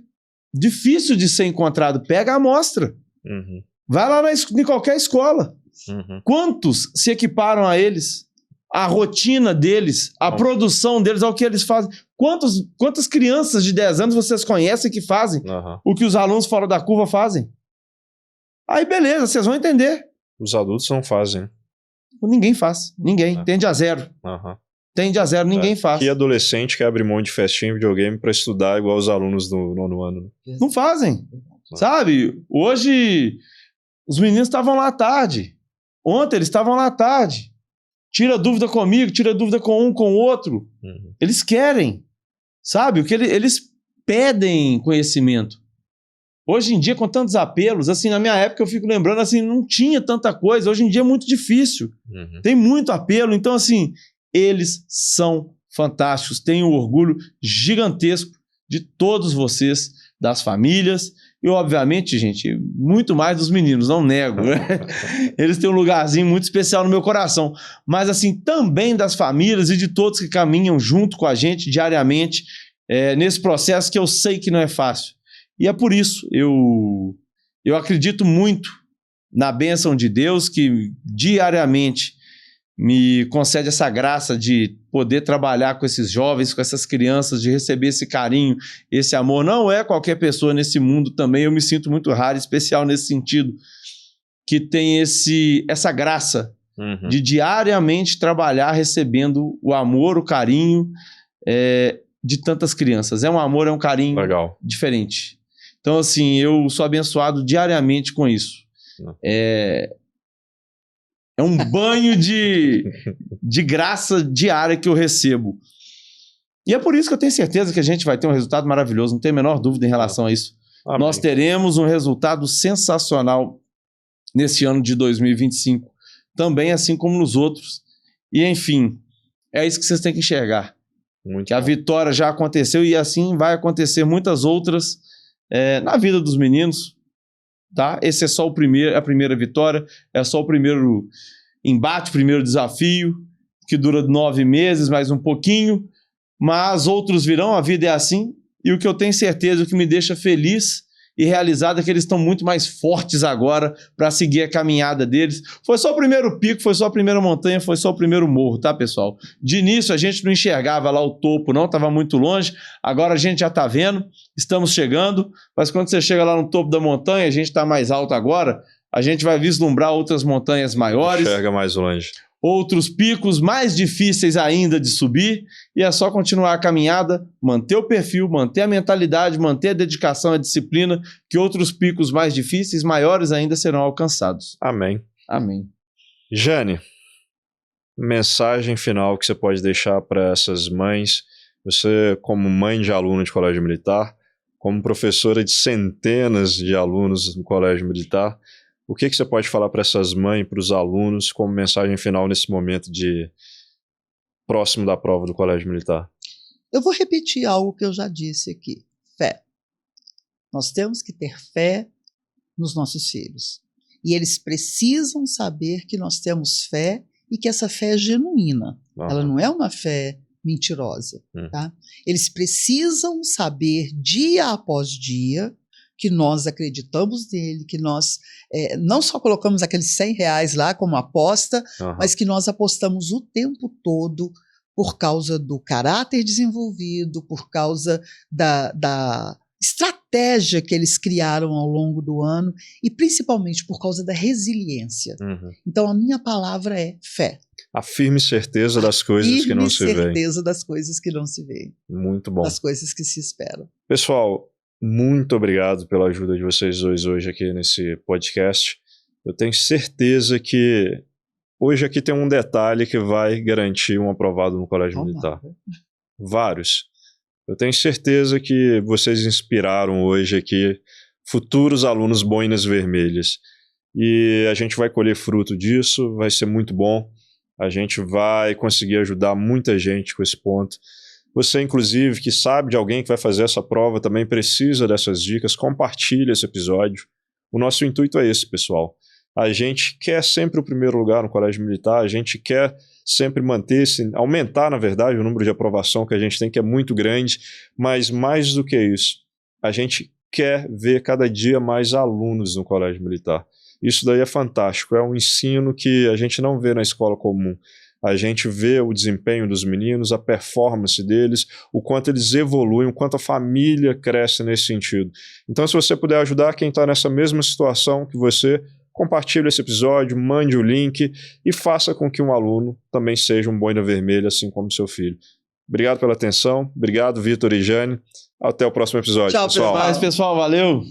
difícil de ser encontrado. Pega a amostra. Uhum. Vai lá em qualquer escola. Uhum. Quantos se equiparam a eles? A rotina deles, a produção deles, ao que eles fazem. Quantas crianças de 10 anos vocês conhecem que fazem o que os alunos fora da curva fazem? Aí beleza, vocês vão entender. Os adultos não fazem. Ninguém faz. Ninguém. Tende a zero. Uhum. Tende a zero, ninguém faz. Que adolescente que abre mão de festinha e videogame pra estudar igual os alunos do 9º ano? Não fazem. Sabe? Hoje, os meninos estavam lá à tarde. Ontem eles estavam lá à tarde. Tira dúvida comigo, tira dúvida com um, com o outro. Uhum. Eles querem. Sabe? O que eles pedem conhecimento. Hoje em dia, com tantos apelos, assim, na minha época eu fico lembrando, assim, não tinha tanta coisa. Hoje em dia é muito difícil. Uhum. Tem muito apelo. Então, assim, eles são fantásticos. Tenho um orgulho gigantesco de todos vocês, das famílias e, obviamente, gente, muito mais dos meninos, não nego. Eles têm um lugarzinho muito especial no meu coração. Mas, assim, também das famílias e de todos que caminham junto com a gente diariamente nesse processo que eu sei que não é fácil. E é por isso, eu acredito muito na bênção de Deus que diariamente me concede essa graça de poder trabalhar com esses jovens, com essas crianças, de receber esse carinho, esse amor. Não é qualquer pessoa nesse mundo também, eu me sinto muito raro, especial nesse sentido, que tem essa graça de diariamente trabalhar recebendo o amor, o carinho de tantas crianças. É um amor, é um carinho diferente. Então, assim, eu sou abençoado diariamente com isso. É um banho de graça diária que eu recebo. E é por isso que eu tenho certeza que a gente vai ter um resultado maravilhoso, não tenho a menor dúvida em relação a isso. Amém. Nós teremos um resultado sensacional nesse ano de 2025, também assim como nos outros. E, enfim, é isso que vocês têm que enxergar. Muito que a vitória já aconteceu e assim vai acontecer muitas outras na vida dos meninos. Tá? Esse é só a primeira vitória, é só o primeiro embate, o primeiro desafio, que dura 9 meses, mais um pouquinho, mas outros virão, a vida é assim, e o que eu tenho certeza, o que me deixa feliz e realizado é que eles estão muito mais fortes agora para seguir a caminhada deles. Foi só o primeiro pico, foi só a primeira montanha, foi só o primeiro morro, tá, pessoal? De início a gente não enxergava lá o topo, não, estava muito longe, agora a gente já está vendo, estamos chegando, mas quando você chega lá no topo da montanha, a gente está mais alto agora, a gente vai vislumbrar outras montanhas maiores. Enxerga mais longe. Outros picos mais difíceis ainda de subir, e é só continuar a caminhada, manter o perfil, manter a mentalidade, manter a dedicação, a disciplina, que outros picos mais difíceis, maiores ainda serão alcançados. Amém. Amém. Jane, mensagem final que você pode deixar para essas mães, você como mãe de aluno de colégio militar, como professora de centenas de alunos no Colégio Militar, o que você pode falar para essas mães, para os alunos, como mensagem final nesse momento de próximo da prova do Colégio Militar? Eu vou repetir algo que eu já disse aqui. Fé. Nós temos que ter fé nos nossos filhos. E eles precisam saber que nós temos fé e que essa fé é genuína. Ela não é uma fé mentirosa. Tá? Eles precisam saber, dia após dia, que nós acreditamos nele, que nós não só colocamos aqueles R$100 lá como aposta, mas que nós apostamos o tempo todo por causa do caráter desenvolvido, por causa da estratégia que eles criaram ao longo do ano e principalmente por causa da resiliência. Então a minha palavra é fé. A firme certeza das coisas que não se veem. Certeza das coisas que não se veem. Muito bom. Das coisas que se esperam. Pessoal, muito obrigado pela ajuda de vocês dois hoje aqui nesse podcast. Eu tenho certeza que hoje aqui tem um detalhe que vai garantir um aprovado no Colégio Militar. Vários. Eu tenho certeza que vocês inspiraram hoje aqui futuros alunos boinas vermelhas. E a gente vai colher fruto disso, vai ser muito bom. A gente vai conseguir ajudar muita gente com esse ponto. Você, inclusive, que sabe de alguém que vai fazer essa prova, também precisa dessas dicas, compartilhe esse episódio. O nosso intuito é esse, pessoal. A gente quer sempre o primeiro lugar no Colégio Militar, a gente quer sempre aumentar, na verdade, o número de aprovação que a gente tem, que é muito grande, mas mais do que isso, a gente quer ver cada dia mais alunos no Colégio Militar. Isso daí é fantástico, é um ensino que a gente não vê na escola comum. A gente vê o desempenho dos meninos, a performance deles, o quanto eles evoluem, o quanto a família cresce nesse sentido. Então, se você puder ajudar quem está nessa mesma situação que você, compartilhe esse episódio, mande o link e faça com que um aluno também seja um boina vermelha, assim como seu filho. Obrigado pela atenção, obrigado, Vitor e Jane. Até o próximo episódio, Tchau, pessoal. Até mais, pessoal. Valeu!